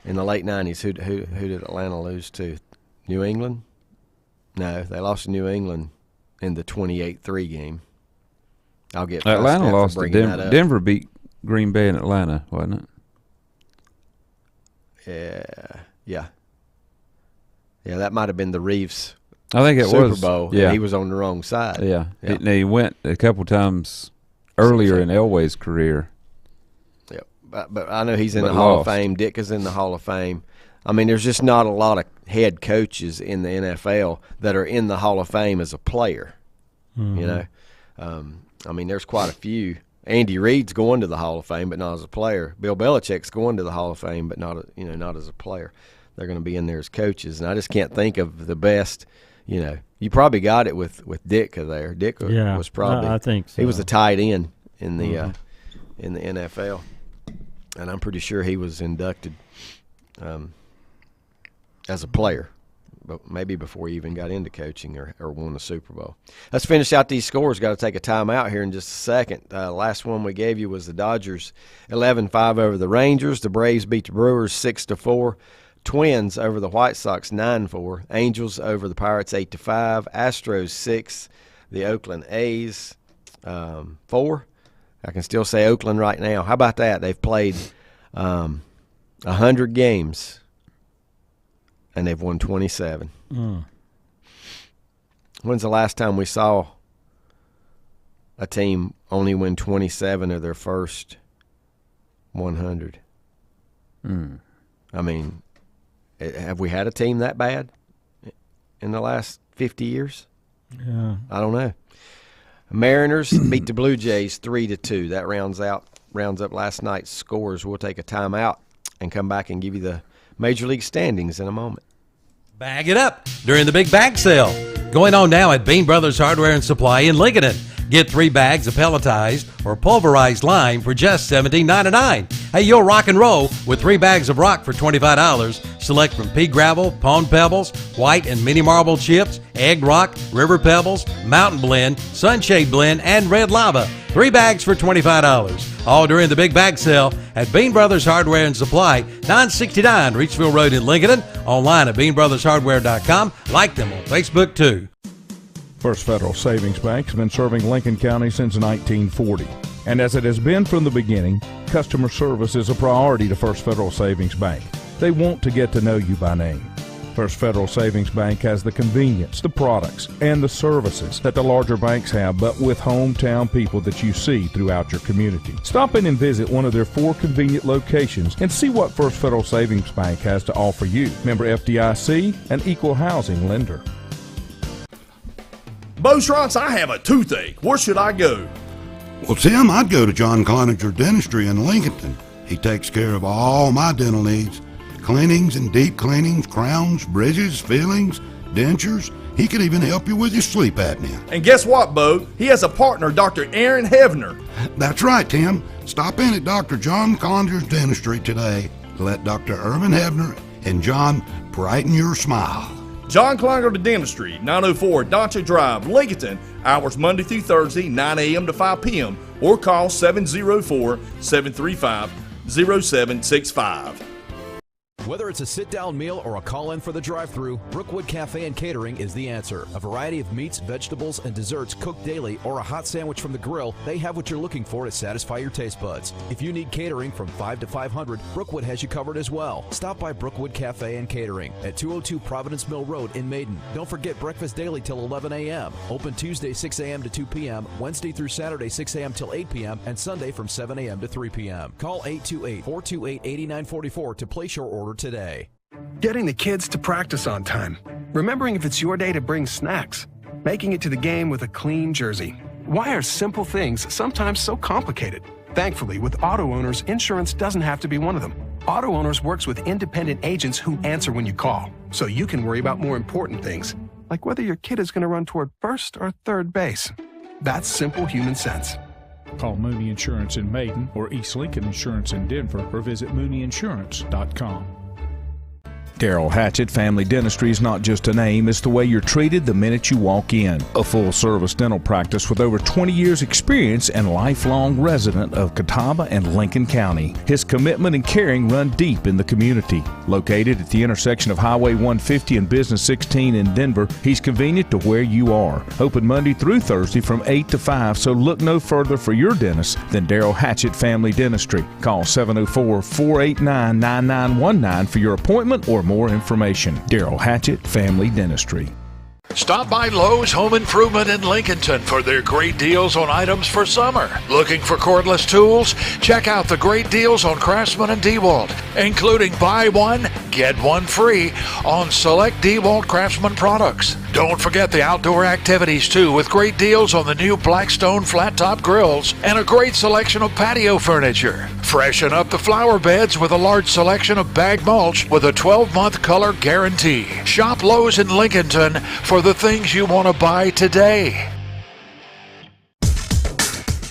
the late 90s. Who did Atlanta lose to? New England? No, they lost to New England in the 28-3 game. I'll get Atlanta lost to bringing that Denver. up. Denver beat Green Bay in Atlanta, wasn't Yeah. Yeah, that might have been the Reeves it? I think it Super was. Bowl. Yeah, And he was on the wrong side. yeah. Yeah. He went a couple times earlier in Elway's career. Yep. But I know he's in But the Hall lost. of Fame. Dick is in the Hall of Fame. I mean, there's just not a lot of head coaches in the NFL that are in the Hall of Fame as a player. I mean, there's quite a few. Andy Reid's going to the Hall of Fame, but not as a player. Bill Belichick's going to the Hall of Fame, but not as a player. They're going to be in there as coaches, and I just can't think of the best. You probably got it with Ditka there. Dick was probably. I think so. He was a tight end in the NFL, and I'm pretty sure he was inducted as a player, but maybe before he even got into coaching or won the Super Bowl. Let's finish out these scores. Got to take a timeout here in just a second. Last one we gave you was the Dodgers 11-5 over the Rangers. The Braves beat the Brewers 6-4. Twins over the White Sox 9-4. Angels over the Pirates 8-5. Astros 6. The Oakland A's 4. I can still say Oakland right now. How about that? They've played 100 games and they've won 27. When's the last time we saw a team only win 27 of their first 100? I mean, have we had a team that bad in the last 50 years? Yeah. I don't know. Mariners beat the Blue Jays 3-2. That rounds up last night's scores. We'll take a timeout and come back and give you the Major League standings in a moment. Bag it up during the big bag sale. Going on now at Bean Brothers Hardware and Supply in Lincoln. Get 3 bags of pelletized or pulverized lime for just $17.99. Hey, you'll rock and roll with 3 bags of rock for $25. Select from pea gravel, pond pebbles, white and mini marble chips, egg rock, river pebbles, mountain blend, sunshade blend, and red lava. 3 bags for $25. All during the big bag sale at Bean Brothers Hardware and Supply, 969 Reachville Road in Lincoln. Online at beanbrothershardware.com. Like them on Facebook too. First Federal Savings Bank has been serving Lincoln County since 1940. And as it has been from the beginning, customer service is a priority to First Federal Savings Bank. They want to get to know you by name. First Federal Savings Bank has the convenience, the products, and the services that the larger banks have, but with hometown people that you see throughout your community. Stop in and visit one of their 4 convenient locations and see what First Federal Savings Bank has to offer you. Member FDIC, an equal housing lender. Beauchamps, I have a toothache. Where should I go? Well, Tim, I'd go to John Cloninger Dentistry in Lincolnton. He takes care of all my dental needs. Cleanings and deep cleanings, crowns, bridges, fillings, dentures. He could even help you with your sleep apnea. And guess what, Bo? He has a partner, Dr. Aaron Hevner. That's right, Tim. Stop in at Dr. John Cloninger's Dentistry today. Let Dr. Irvin Hevner and John brighten your smile. John Cloninger Dentistry, 904 Doncha Drive, Lincolnton. Hours Monday through Thursday, 9 a.m. to 5 p.m. Or call 704-735-0765. Whether it's a sit-down meal or a call-in for the drive-thru, Brookwood Cafe and Catering is the answer. A variety of meats, vegetables, and desserts cooked daily, or a hot sandwich from the grill, they have what you're looking for to satisfy your taste buds. If you need catering from 5 to 500, Brookwood has you covered as well. Stop by Brookwood Cafe and Catering at 202 Providence Mill Road in Maiden. Don't forget breakfast daily till 11 a.m. Open Tuesday 6 a.m. to 2 p.m., Wednesday through Saturday 6 a.m. till 8 p.m., and Sunday from 7 a.m. to 3 p.m. Call 828-428-8944 to place your order today. Getting the kids to practice on time. Remembering if it's your day to bring snacks. Making it to the game with a clean jersey. Why are simple things sometimes so complicated? Thankfully, with Auto Owners, insurance doesn't have to be one of them. Auto Owners works with independent agents who answer when you call, so you can worry about more important things, like whether your kid is going to run toward first or third base. That's simple human sense. Call Mooney Insurance in Maiden or East Lincoln Insurance in Denver or visit mooneyinsurance.com. Darrell Hatchett Family Dentistry is not just a name, it's the way you're treated the minute you walk in. A full-service dental practice with over 20 years experience and lifelong resident of Catawba and Lincoln County. His commitment and caring run deep in the community. Located at the intersection of Highway 150 and Business 16 in Denver, he's convenient to where you are. Open Monday through Thursday from 8 to 5, so look no further for your dentist than Darrell Hatchett Family Dentistry. Call 704-489-9919 for your appointment or more information. Darrell Hatchett Family Dentistry. Stop by Lowe's Home Improvement in Lincolnton for their great deals on items for summer. Looking for cordless tools? Check out the great deals on Craftsman and DeWalt, including buy one, get one free on select DeWalt Craftsman products. Don't forget the outdoor activities too, with great deals on the new Blackstone flat top grills and a great selection of patio furniture. Freshen up the flower beds with a large selection of bag mulch with a 12-month color guarantee. Shop Lowe's in Lincolnton for the things you want to buy today.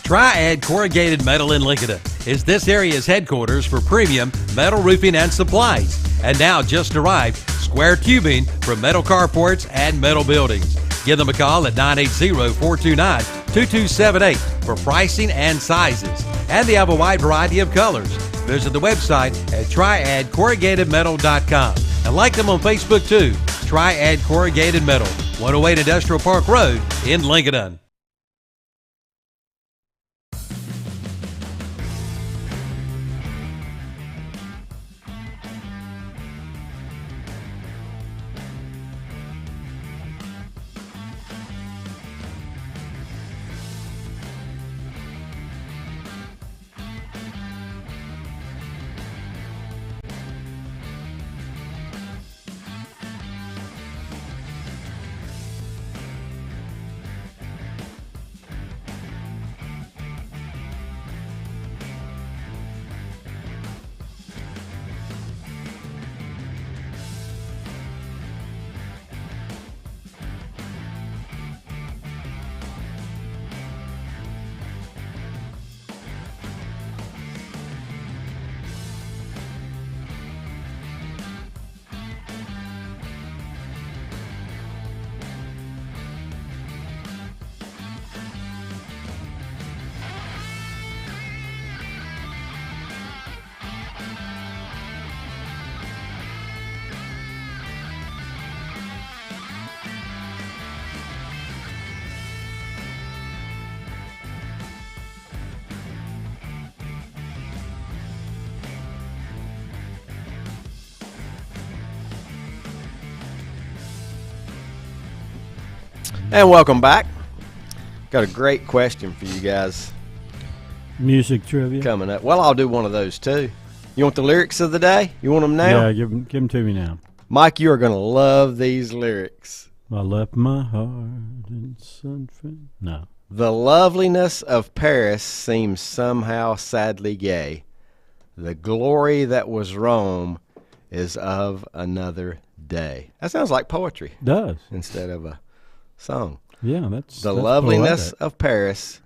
Triad Corrugated Metal in Lincoln is this area's headquarters for premium metal roofing and supplies. And now just arrived, square tubing for metal carports and metal buildings. Give them a call at 980-429-2278 for pricing and sizes. And they have a wide variety of colors. Visit the website at triadcorrugatedmetal.com. And like them on Facebook too, Triad Corrugated Metal, 108 Industrial Park Road in Lincoln. And welcome back. Got a great question for you guys Music trivia. coming up. Well, I'll do one of those too. You want the lyrics of the day? You want them now? Yeah, give them to me now. Mike, you are going to love these lyrics. I left my heart in San Fran. No. The loveliness of Paris seems somehow sadly gay. The glory that was Rome is of another day. That sounds like poetry Does. instead of a song. Yeah, that's The that's loveliness poetic. of Paris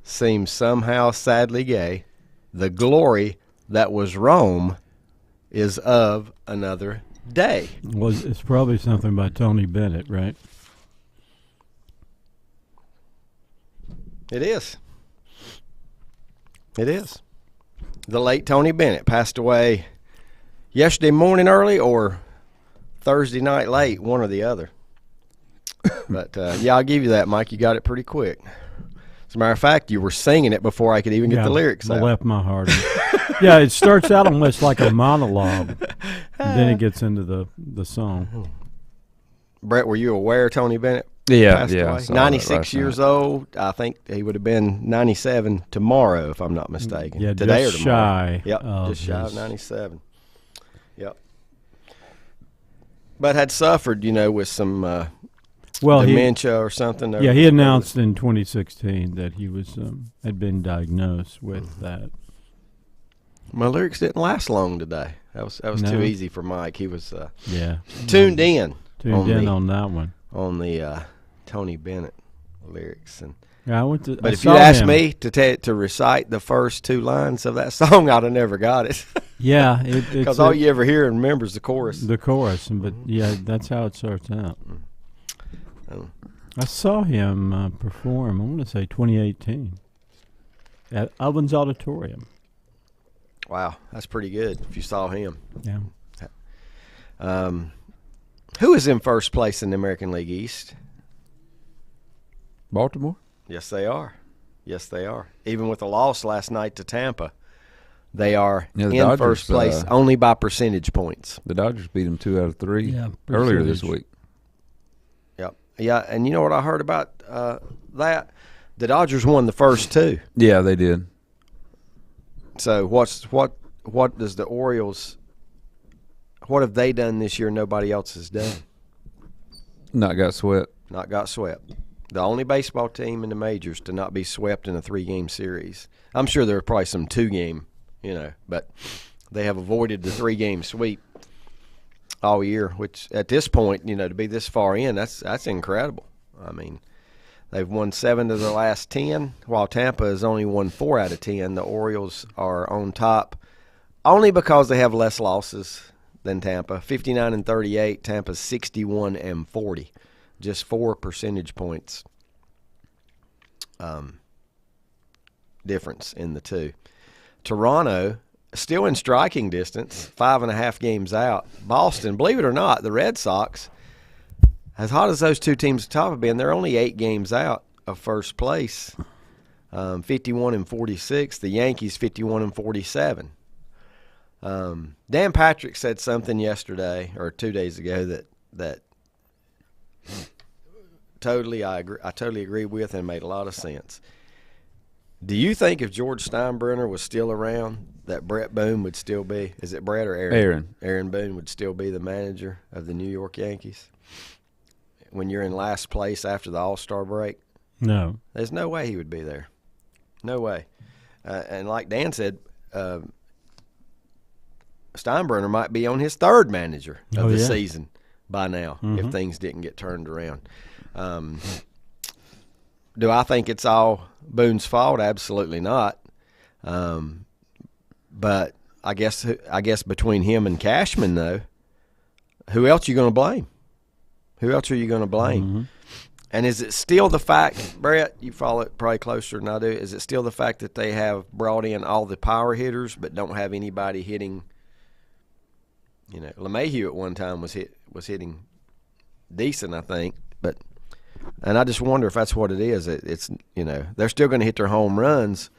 seems somehow sadly gay. The glory that was Rome is of another day. Well, it's probably something by Tony Bennett, right? It is. It is. The late Tony Bennett passed away yesterday morning early or Thursday night late, one or the other. But, yeah, I'll give you that, Mike. You got it pretty quick. As a matter of fact, you were singing it before I could even get the lyrics I out. left my heart in. Yeah, it starts out almost like a monologue. And then it gets into the song. Brett, were you aware Tony Bennett Yeah, passed yeah. I away? saw that 96 last years night. old. I think he would have been 97 tomorrow, if I'm not mistaken. Yeah, Today just or tomorrow. shy Yep, of just shy of his- 97. Yep. But had suffered, with some Well, dementia or something. he announced in 2016 that he was had been diagnosed with that. My lyrics didn't last long today. That was No. too easy for Mike. He was Yeah, tuned in on that one. on the Tony Bennett lyrics. And Yeah, I went to. but I if you saw asked him. me to recite the first two lines of that song, I'd have never got it. Yeah, it's Because all you ever hear and remember is the chorus. the chorus, but yeah, that's how it starts out. Oh. I saw him perform. I want to say 2018 at Ovens Auditorium. Wow, that's pretty good if you saw him. Yeah, Who is in first place in the American League East? Baltimore? Yes, they are. Yes, they are. Even with a loss last night to Tampa, they are Yeah, the in Dodgers, first place only by percentage points. The Dodgers beat them 2 out of 3 Yeah, earlier this percentage. week. Yep. Yeah, and you know what I heard about that? The Dodgers won the first two. Yeah, they did. So what does the Orioles? What have they done this year? Nobody else has done. Not got swept. Not got swept. The only baseball team in the majors to not be swept in a 3-game series. I'm sure there are probably some 2-game, but they have avoided the 3-game sweep all year. Which at this point, to be this far in, that's incredible. I mean, they've won 7 of the last 10, while Tampa has only won 4 out of 10. The Orioles are on top only because they have less losses than Tampa. 59-38. Tampa's 61-40. Just 4 percentage points difference in the two. Toronto, still in striking distance, 5.5 games out. Boston, believe it or not, the Red Sox, as hot as those two teams at the top have been, they're only 8 games out of first place, 51-46. The Yankees, 51-47. Dan Patrick said something yesterday or 2 days ago that I totally agree with and made a lot of sense. Do you think if George Steinbrenner was still around, that Brett Boone would still be? Is it Brett or Aaron? Aaron. Aaron Boone would still be the manager of the New York Yankees when you're in last place after the All-Star break? no. There's no way he would be there. No way. And like Dan said, Steinbrenner might be on his 3rd manager of the season by now if things didn't get turned around. Do I think it's all Boone's fault? Absolutely not. But I guess between him and Cashman, though, who else are you going to blame? Who else are you going to blame? Mm-hmm. And is it still the fact, Brett, you follow it probably closer than I do, is it still the fact that they have brought in all the power hitters but don't have anybody hitting? LeMahieu at one time was hitting decent, I think, and I just wonder if that's what it is. It's they're still going to hit their home runs,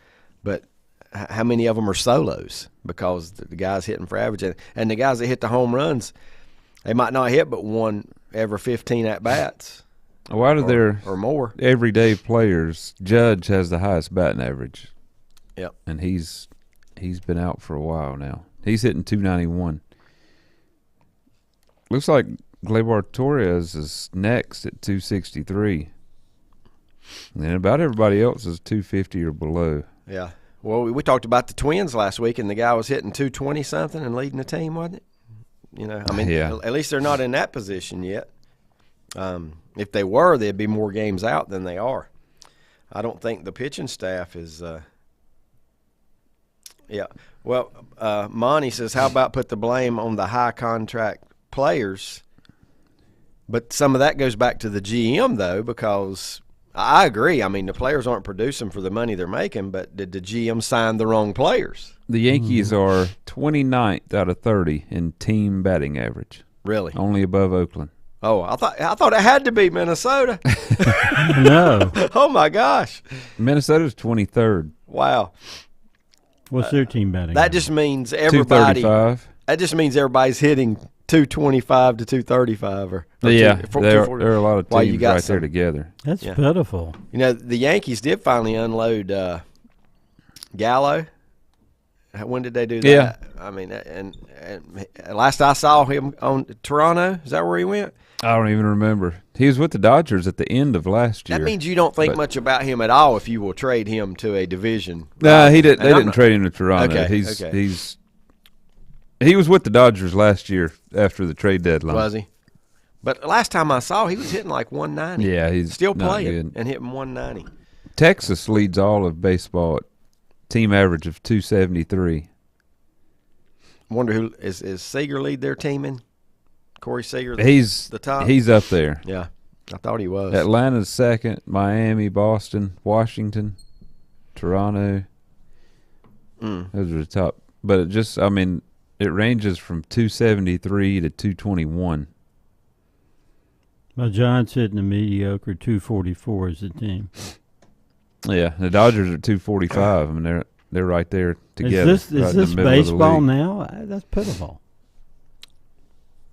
but how many of them are solos? Because the guys hitting for average, and the guys that hit the home runs, they might not hit but one every 15 at bats. Why do their or more everyday players? Judge has the highest batting average. Yep, and he's been out for a while now. He's hitting 291. Looks like Gleyber Torres is next at 263. And about everybody else is 250 or below. Yeah. Well, we talked about the Twins last week, and the guy was hitting 220 something and leading the team, wasn't it? You know, I mean, at least they're not in that position yet. If they were, there'd be more games out than they are. I don't think the pitching staff is. Yeah. Well, Monty says, how about put the blame on the high contract players? But some of that goes back to the GM, though, because I agree. I mean, the players aren't producing for the money they're making, but did the GM sign the wrong players? The Yankees are 29th out of 30 in team batting average. Really? Only above Oakland. Oh, I thought it had to be Minnesota. No. Oh, my gosh. Minnesota's 23rd. Wow. What's their team batting? That just means everybody. 235. That just means everybody's hitting 225 to 235. Or yeah, 240. there are a lot of teams right there together. That's pitiful. You know, the Yankees did finally unload Gallo. When did they do that? Yeah. I mean, and last I saw him on Toronto, is that where he went? I don't even remember. He was with the Dodgers at the end of last year. That means you don't think much about him at all if you will trade him to a division. No, he didn't. They didn't trade him to Toronto. Okay, He was with the Dodgers last year after the trade deadline. Was he? But last time I saw, he was hitting like 190. Yeah, he's still not playing good. and hitting 190. Texas leads all of baseball at team average of 273. Wonder who is Seager lead their team in? Corey Seager. He's the top. He's up there. Yeah, I thought he was. Atlanta's second. Miami, Boston, Washington, Toronto. Those are the top. But it just, I mean, it ranges from 273 to 221. My Giants hitting a mediocre 244 as a team. Yeah, the Dodgers are 245. I mean, they're right there together. Is this baseball now? That's pitiful.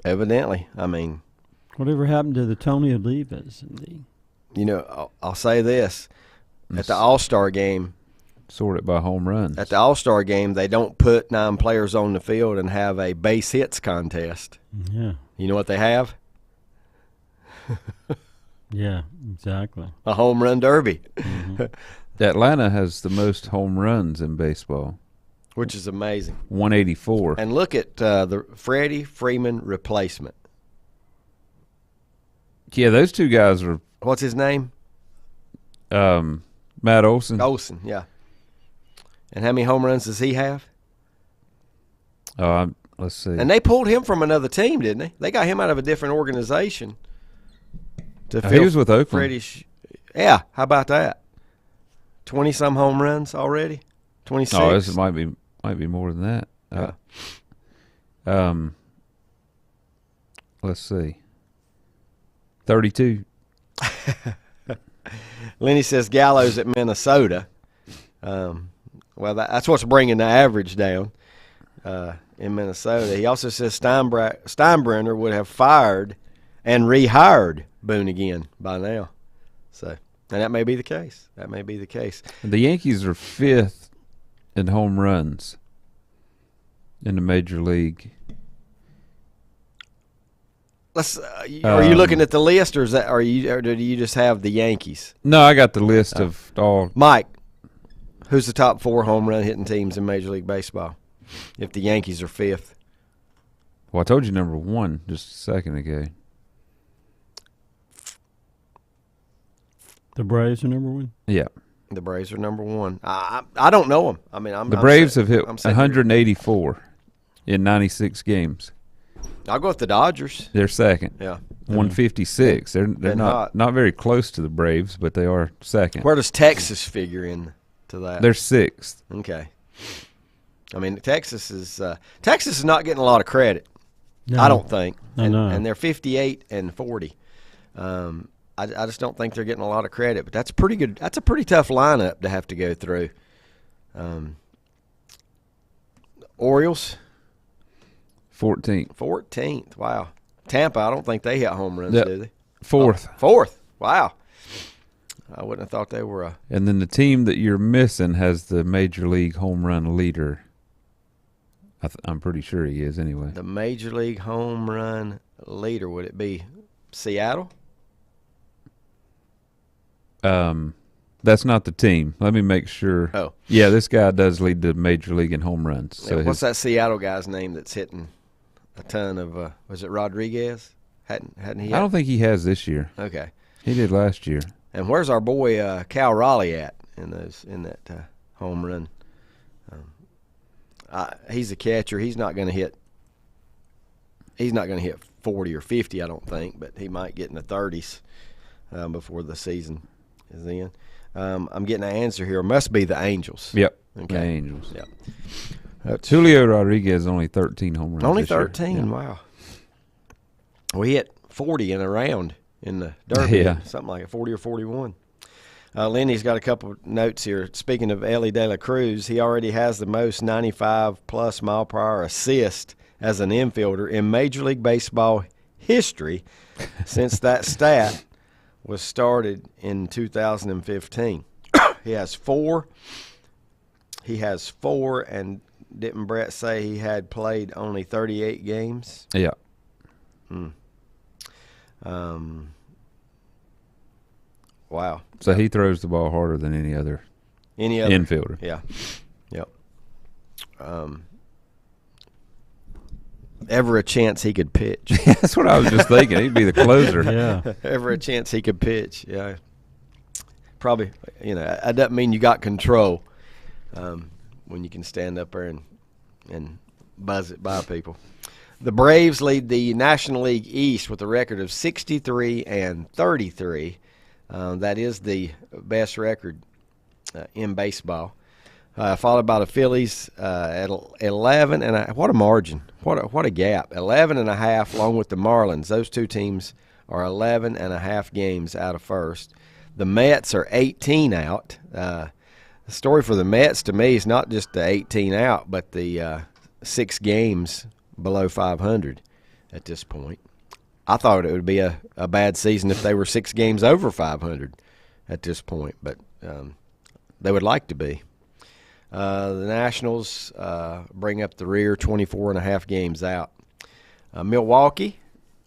Evidently, I mean, whatever happened to the Tony Olivas? You know, I'll say this: at the All-Star game, sort it by home runs. At the All-Star game, they don't put 9 players on the field and have a base hits contest. Yeah. You know what they have? Yeah, exactly. A home run derby. Mm-hmm. Atlanta has the most home runs in baseball, which is amazing. 184. And look at the Freddie Freeman replacement. Yeah, those two guys are. What's his name? Matt Olson. Olson, yeah. And how many home runs does he have? Let's see. And they pulled him from another team, didn't they? They got him out of a different organization. He was with Oakland. Yeah, how about that? 20-some home runs already? 26? Oh, this might be more than that. Yeah. Let's see. 32. Lenny says Gallo's at Minnesota. Well, that's what's bringing the average down in Minnesota. He also says Steinbrenner would have fired and rehired Boone again by now. So, and that may be the case. That may be the case. The Yankees are 5th in home runs in the major league. Are you looking at the list, or or do you just have the Yankees? No, I got the list of all. Mike, who's the top 4 home run hitting teams in Major League Baseball? If the Yankees are 5th. Well, I told you number 1 just a second ago. The Braves are number 1? Yeah. The Braves are number 1. I don't know them. I mean, the Braves have hit 184 in 96 games. I'll go with the Dodgers. They're second. Yeah. 156. They're not very close to the Braves, but they are second. Where does Texas figure in to that? They're 6th. Okay. I mean, Texas is not getting a lot of credit. No. I don't think. And they're 58 and 40. I just don't think they're getting a lot of credit, but that's pretty good. That's a pretty tough lineup to have to go through. Orioles, 14th. 14th. Wow. Tampa, I don't think they hit home runs, do they? 4th. 4th. Wow. I wouldn't have thought they were a. And then the team that you're missing has the Major League home run leader. I'm pretty sure he is anyway. The Major League home run leader, would it be Seattle? That's not the team. Let me make sure. Oh. Yeah, this guy does lead the Major League in home runs. So What's that Seattle guy's name that's hitting a ton of was it Rodriguez? Hadn't he? I don't think he has this year. Okay. He did last year. And where's our boy Cal Raleigh at in that home run? He's a catcher. He's not going to hit 40 or 50, I don't think, but he might get in the 30s before the season is in. I'm getting an answer here. It must be the Angels. Yep. Okay. The Angels. Yep. Julio Rodriguez only 13 home runs. Only this year. 13. Yeah. Wow. We hit 40 in a round in the Derby. Yeah. Something like it, 40 or 41. Lenny's got a couple of notes here. Speaking of Ellie De La Cruz, he already has the most 95-plus mile-per-hour assist as an infielder in Major League Baseball history since that stat was started in 2015. He has four, and didn't Brett say he had played only 38 games? Yeah. Wow. So he throws the ball harder than any other infielder. Yeah. Yep. Ever a chance he could pitch? That's what I was just thinking. He'd be the closer. Yeah. Ever a chance he could pitch? Yeah. Probably. That doesn't mean you got control when you can stand up there and buzz it by people. The Braves lead the National League East with a record of 63-33. That is the best record in baseball. Followed by the Phillies at 11, and what a margin! What a gap! 11.5, along with the Marlins. Those two teams are 11.5 games out of first. The Mets are 18 out. The story for the Mets to me is not just the 18 out, but the 6 games below 500 at this point. I thought it would be a bad season if they were 6 games over 500 at this point, but they would like to be. The Nationals bring up the rear, 24.5 games out. Milwaukee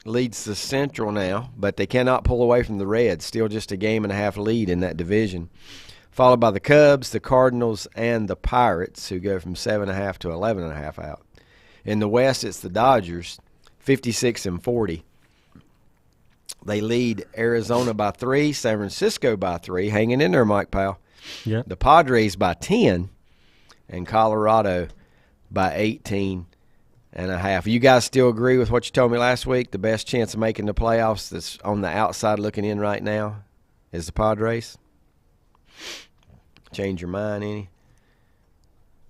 leads the Central now, but they cannot pull away from the Reds. Still just a 1.5 game lead in that division. Followed by the Cubs, the Cardinals, and the Pirates, who go from 7.5 to 11.5 out. In the West, it's the Dodgers, 56-40. They lead Arizona by 3, San Francisco by 3, hanging in there, Mike Powell. Yep. The Padres by 10, and Colorado by 18.5. You guys still agree with what you told me last week? The best chance of making the playoffs that's on the outside looking in right now is the Padres? Change your mind any?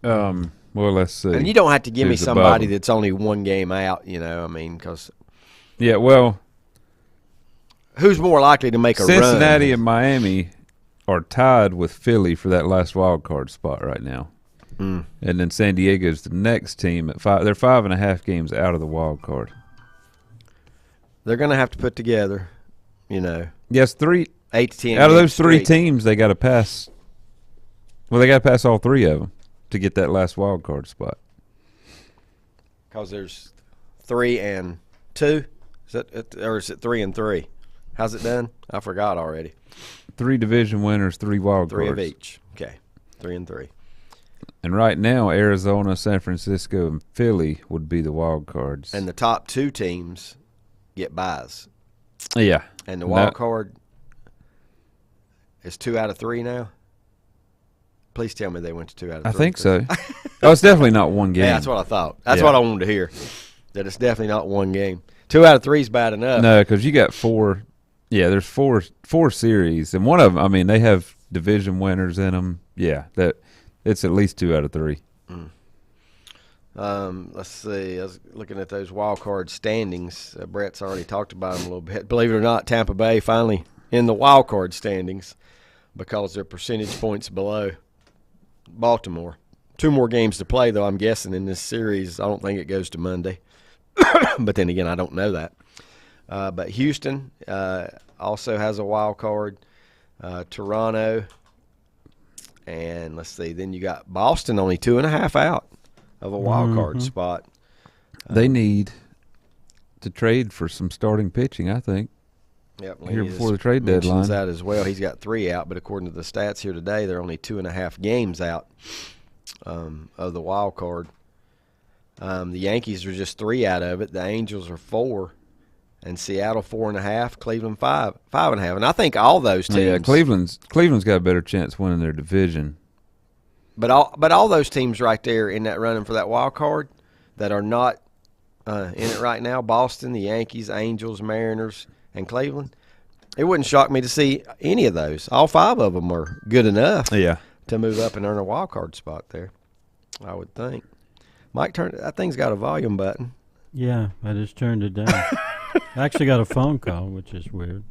Well, let's see. And you don't have to give me Who's somebody above them? that's only 1 game out, because Yeah, well, who's more likely to make a run? Cincinnati and Miami are tied with Philly for that last wild card spot right now. And then San Diego's the next team at 5. They're 5.5 games out of the wild card. They're going to have to put together, Yes, 3 8 to 10 out of those 3 straight. teams. They got to pass. Well, they got to pass all 3 of them to get that last wild card spot. Because there's 3 and 2, or is it 3 and 3? How's it done? I forgot already. 3 division winners, 3 wild 3 cards. of each. Okay, 3 and 3. And right now, Arizona, San Francisco, and Philly would be the wild cards. And the top 2 teams get buys. Yeah. And the wild card is 2 out of 3 now? Please tell me they went to 2 out of 3. I think so. Oh, it's definitely not 1 game. Yeah, that's what I thought. That's what I wanted to hear, that it's definitely not 1 game. 2 out of 3 is bad enough. No, because you got 4. Yeah, there's four series, and one of them, they have division winners in them. Yeah, it's at least 2 out of 3. Let's see. I was looking at those wild card standings. Brett's already talked about them a little bit. Believe it or not, Tampa Bay finally in the wild card standings because they're percentage points below Baltimore. 2 more games to play, though, I'm guessing, in this series. I don't think it goes to Monday. But then again, I don't know that. But Houston also has a wild card. Toronto. And let's see, then you got Boston only 2.5 out of a wild card spot. They need to trade for some starting pitching, I think. Yep, here before the trade deadline. That as well. He's got 3 out, but according to the stats here today, they're only 2.5 games out of the wild card. The Yankees are just 3 out of it. The Angels are 4, and Seattle 4.5. Cleveland 5.5. And I think all those teams. Yeah, Cleveland's got a better chance winning their division. But all those teams right there in that running for that wild card that are not in it right now, Boston, the Yankees, Angels, Mariners, and Cleveland, it wouldn't shock me to see any of those. All 5 of them are good enough to move up and earn a wild card spot there, I would think. Mike, that thing's got a volume button. Yeah, I just turned it down. I actually got a phone call, which is weird.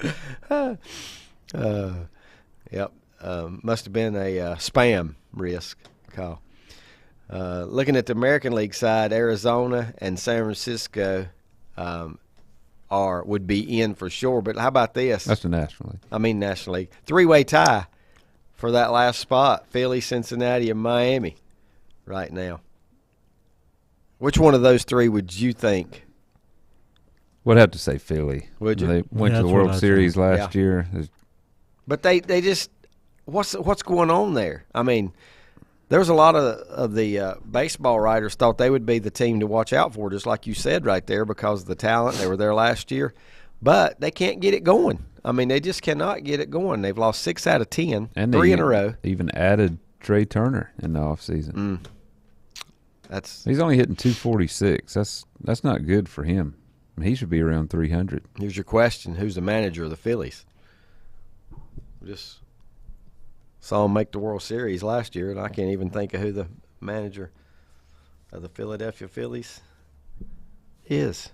Yep. Must have been a spam risk call. Looking at the American League side, Arizona and San Francisco would be in for sure. But how about this? That's the National League. I mean National League. 3-way tie for that last spot. Philly, Cincinnati, and Miami right now. Which one of those 3 would you think? Would have to say Philly. Would you? They went to the World Series last year. But they just what's going on there? I mean, there was a lot of the baseball writers thought they would be the team to watch out for, just like you said right there, because of the talent. They were there last year. But they can't get it going. I mean, they just cannot get it going. They've lost 6 out of 10, and 3 in a row. Even added Trey Turner in the offseason. He's only hitting 246. That's not good for him. I mean, he should be around 300. Here's your question. Who's the manager of the Phillies? Just saw him make the World Series last year, and I can't even think of who the manager of the Philadelphia Phillies is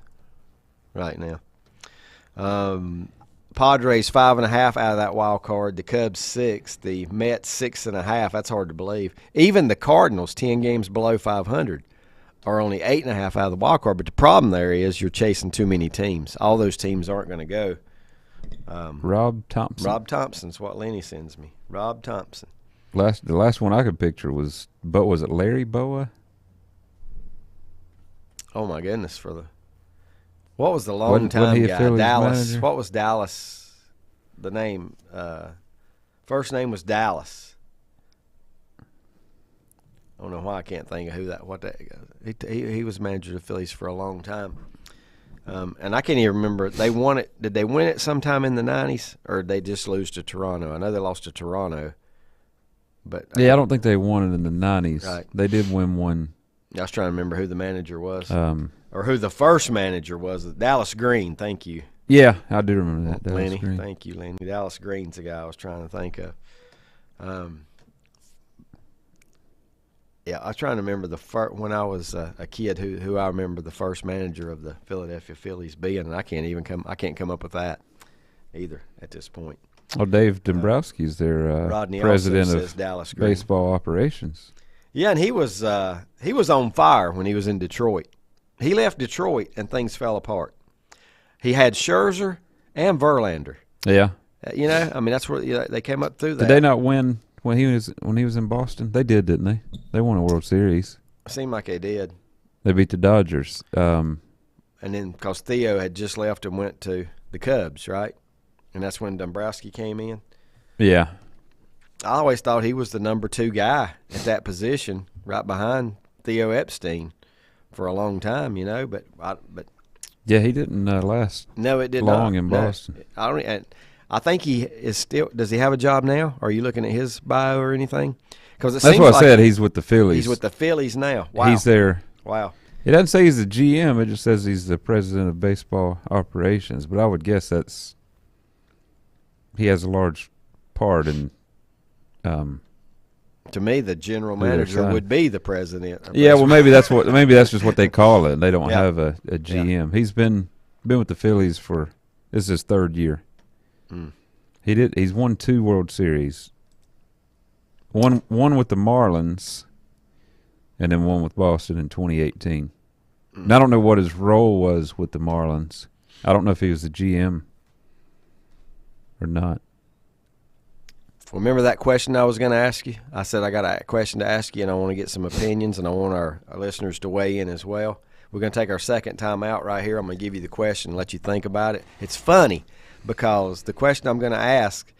right now. Padres 5.5 out of that wild card. The Cubs 6. The Mets 6.5. That's hard to believe. Even the Cardinals, 10 games below 500, are only 8.5 out of the wild card. But the problem there is you're chasing too many teams. All those teams aren't going to go. Rob Thompson. Rob Thompson's what Lenny sends me. Rob Thompson. The last one I could picture was it Larry Boa? Oh my goodness! What was the long time guy? Dallas. Manager? What was Dallas? The name. First name was Dallas. I don't know why I can't think of he was manager of the Phillies for a long time. And I can't even remember. They won it. Did they win it sometime in the 90s, or did they just lose to Toronto? I know they lost to Toronto. But I don't think they won it in the 90s. Right. They did win one. I was trying to remember who the manager was, or who the first manager was. Dallas Green. Thank you. Yeah, I do remember that. Dallas Lenny. Green. Thank you, Lenny. Dallas Green's the guy I was trying to think of. Yeah, I was trying to remember when I was a kid who I remember the first manager of the Philadelphia Phillies being, and I can't come up with that either at this point. Well, Dave Dombrowski's their Rodney president also of says Dallas Green. baseball operations. Yeah, and he was on fire when he was in Detroit. He left Detroit and things fell apart. He had Scherzer and Verlander. Yeah, I mean that's where they came up through that. Did they not win when he was in Boston? They did, didn't they? They won a World Series. It seemed like they did. They beat the Dodgers. And then because Theo had just left and went to the Cubs, right? And that's when Dombrowski came in. Yeah. I always thought he was the number 2 guy at that position, right behind Theo Epstein, for a long time. But yeah, he didn't last. No, it did long not. in Boston. No, I think he is still. Does he have a job now? Are you looking at his bio or anything? Because that's what I said. He's with the Phillies. He's with the Phillies now. Wow. He's there. Wow. It doesn't say he's the GM. It just says he's the president of baseball operations. But I would guess he has a large part in. To me, the general manager would be the president. Yeah, well, maybe that's just what they call it. They don't have a GM. Yeah. He's been with the Phillies this is his 3rd year. He's won 2 World Series. One with the Marlins, and then one with Boston in 2018. And I don't know what his role was with the Marlins. I don't know if he was the GM. or not? Remember that question I was going to ask you? I said I got a question to ask you, and I want to get some opinions, and I want our listeners to weigh in as well. We're going to take our second time out right here. I'm going to give you the question and let you think about it. It's funny because the question I'm going to ask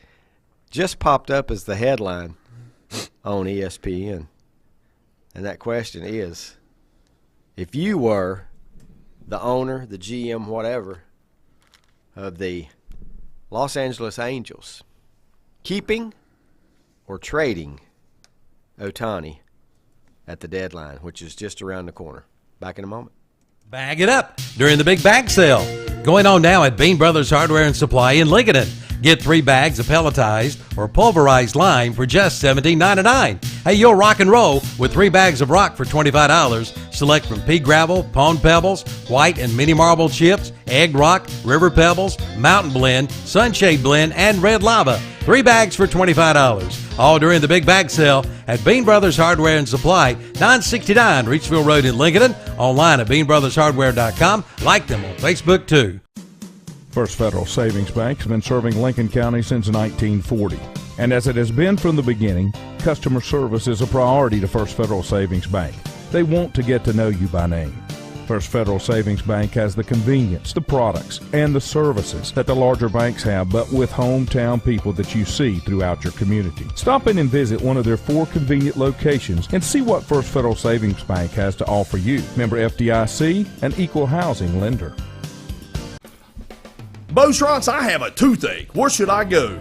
just popped up as the headline on ESPN. And that question is, if you were the owner, the GM, whatever, of the Los Angeles Angels, keeping or trading Ohtani at the deadline, which is just around the corner. Back in a moment. Bag it up during the big bag sale. Going on now at Bean Brothers Hardware and Supply in Lincoln. Get 3 bags of pelletized or pulverized lime for just $17.99. Hey, you'll rock and roll with 3 bags of rock for $25. Select from pea gravel, pond pebbles, white and mini marble chips, egg rock, river pebbles, mountain blend, sunshade blend, and red lava. 3 bags for $25. All during the big bag sale at Bean Brothers Hardware and Supply, 969 Reachville Road in Lincoln. Online at beanbrothershardware.com. Like them on Facebook too. First Federal Savings Bank has been serving Lincoln County since 1940. And as it has been from the beginning, customer service is a priority to First Federal Savings Bank. They want to get to know you by name. First Federal Savings Bank has the convenience, the products, and the services that the larger banks have, but with hometown people that you see throughout your community. Stop in and visit one of their 4 convenient locations and see what First Federal Savings Bank has to offer you. Member FDIC, an equal housing lender. Bo Schrontz, I have a toothache. Where should I go?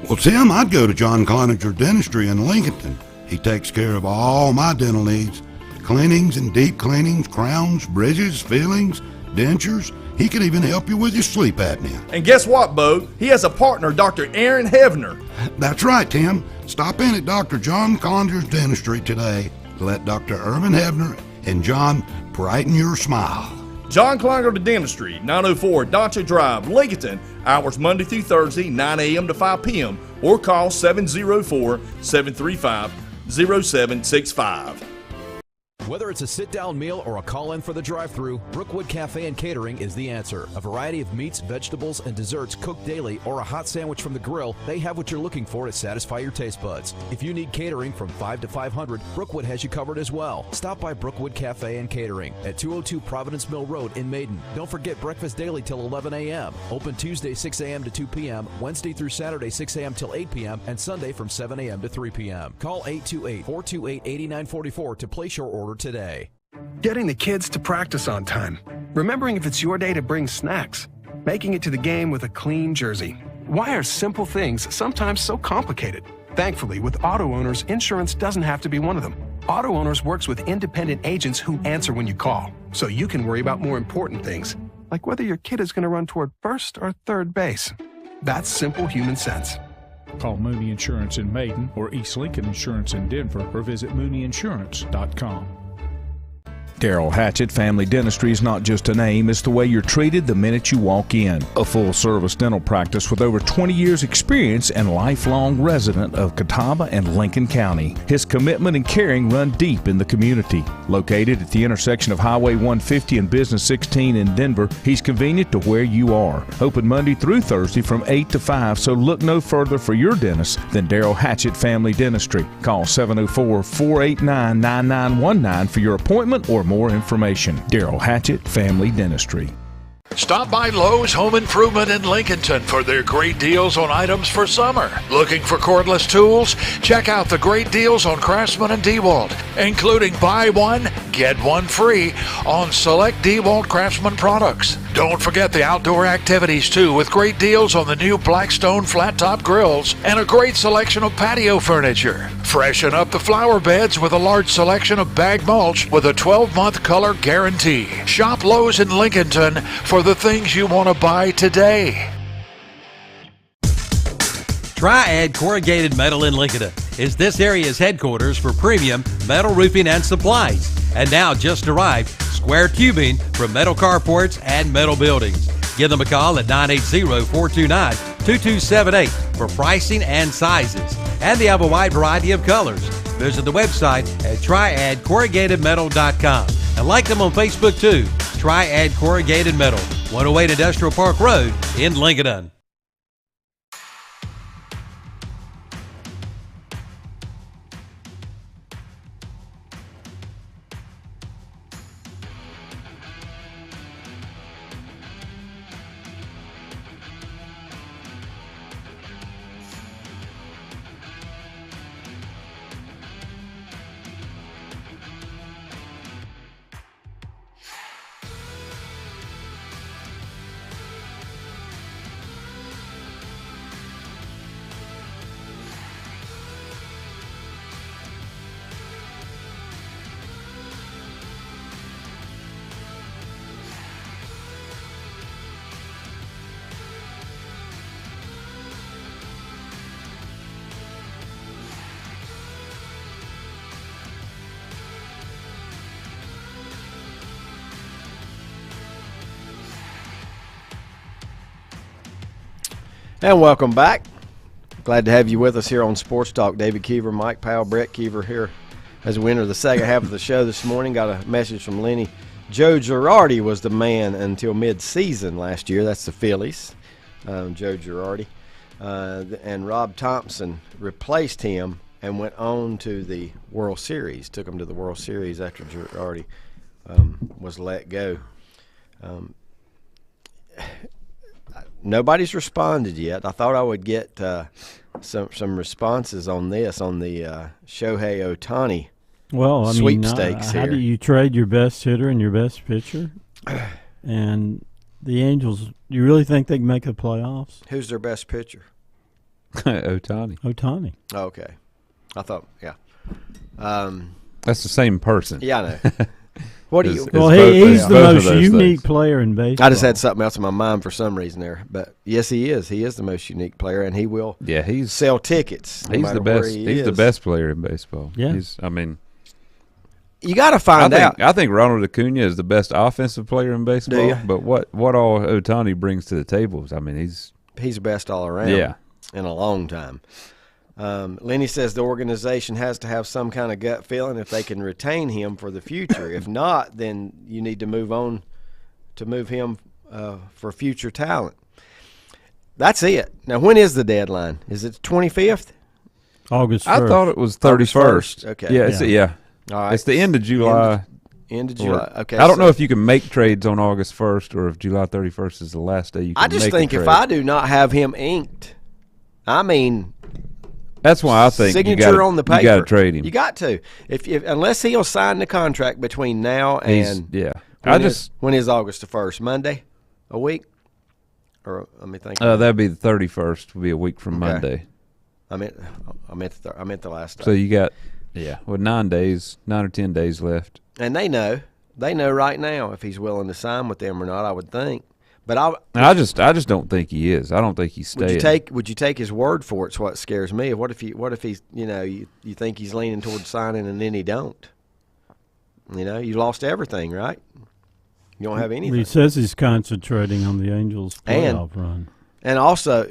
Well, Tim, I'd go to John Cloninger Dentistry in Lincoln. He takes care of all my dental needs. Cleanings and deep cleanings, crowns, bridges, fillings, dentures. He can even help you with your sleep apnea. And guess what, Bo? He has a partner, Dr. Aaron Hevner. That's right, Tim. Stop in at Dr. John Cloninger's Dentistry today. Let Dr. Irvin Hevner and John brighten your smile. John Cloninger Dentistry, 904 Dodge Drive, Lincoln. Hours Monday through Thursday, 9 a.m. to 5 p.m. Or call 704-735-0765. Whether it's a sit-down meal or a call-in for the drive-thru, Brookwood Cafe and Catering is the answer. A variety of meats, vegetables, and desserts cooked daily, or a hot sandwich from the grill, they have what you're looking for to satisfy your taste buds. If you need catering from 5 to 500, Brookwood has you covered as well. Stop by Brookwood Cafe and Catering at 202 Providence Mill Road in Maiden. Don't forget breakfast daily till 11 a.m. Open Tuesday 6 a.m. to 2 p.m., Wednesday through Saturday 6 a.m. till 8 p.m., and Sunday from 7 a.m. to 3 p.m. Call 828-428-8944 to place your order today. Getting the kids to practice on time. Remembering if it's your day to bring snacks. Making it to the game with a clean jersey. Why are simple things sometimes so complicated? Thankfully, with auto owners, insurance doesn't have to be one of them. Auto Owners works with independent agents who answer when you call, so you can worry about more important things, like whether your kid is going to run toward first or third base. That's simple human sense. Call Mooney Insurance in Maiden or East Lincoln Insurance in Denver or visit mooneyinsurance.com. Darrell Hatchett Family Dentistry is not just a name, it's the way you're treated the minute you walk in. A full-service dental practice with over 20 years experience and lifelong resident of Catawba and Lincoln County. His commitment and caring run deep in the community. Located at the intersection of Highway 150 and Business 16 in Denver, he's convenient to where you are. Open Monday through Thursday from 8 to 5, so look no further for your dentist than Darrell Hatchett Family Dentistry. Call 704-489-9919 for your appointment or more information. Darrell Hatchett Family Dentistry. Stop by Lowe's Home Improvement in Lincolnton for their great deals on items for summer. Looking for cordless tools? Check out the great deals on Craftsman and DeWalt, including buy one, get one free on select DeWalt Craftsman products. Don't forget the outdoor activities too, with great deals on the new Blackstone flat top grills and a great selection of patio furniture. Freshen up the flower beds with a large selection of bag mulch with a 12-month color guarantee. Shop Lowe's in Lincolnton for the things you want to buy today. Triad Corrugated Metal in Lincoln is this area's headquarters for premium metal roofing and supplies. And now just arrived, square tubing for metal carports and metal buildings. Give them a call at 980-429-2278 for pricing and sizes. And they have a wide variety of colors. Visit the website at triadcorrugatedmetal.com. And like them on Facebook too, Triad Corrugated Metal, 108 Industrial Park Road in Lincoln. And welcome back. Glad to have you with us here on Sports Talk. David Keever, Mike Powell, Brett Keever here as we enter the second half of the show this morning. Got a message from Lenny. Joe Girardi was the man until mid-season last year. That's the Phillies, Joe Girardi. And Rob Thompson replaced him and went on to the World Series, took him to the World Series after Girardi was let go. Nobody's responded yet. I thought I would get some responses on this on the Shohei Ohtani sweepstakes how here. do you trade your best hitter and your best pitcher? And the Angels, you really think they can make the playoffs? Who's their best pitcher? Ohtani. Oh, okay. I thought, yeah. That's the same person. Yeah, I know. What do you? Well, he's the most unique player in baseball. I just had something else in my mind for some reason there, but yes, he is. He is the most unique player, and he will. Yeah, he's sell tickets. He's the best. He's the best player in baseball. Yeah, you got to find out. I think Ronald Acuna is the best offensive player in baseball. Do you? But what all Ohtani brings to the table is, he's the best all around. Yeah, in a long time. Lenny says the organization has to have some kind of gut feeling if they can retain him for the future. If not, then you need to move on to move him for future talent. That's it. Now, when is the deadline? Is it 25th? August 1st. I thought it was 31st. Okay. Yeah. All right. It's the end of July. End of July. Okay. I don't know if you can make trades on August 1st or if July 31st is the last day you can make a trade. I just think if I do not have him inked, that's why I think signature on the paper. You got to trade him. You got to. If unless he'll sign the contract between now and when is August the 1st? Monday, a week, or let me think. That'd be the 31st. Would be a week from Monday. I meant the last day. So you got 9 or 10 days left. And they know right now if he's willing to sign with them or not. I would think. But I just don't think he is. I don't think he's staying. Would you take his word for it? It's what scares me. What if he's you think he's leaning towards signing and then he don't? You lost everything, right? You don't have anything. He says he's concentrating on the Angels' playoff run. And also,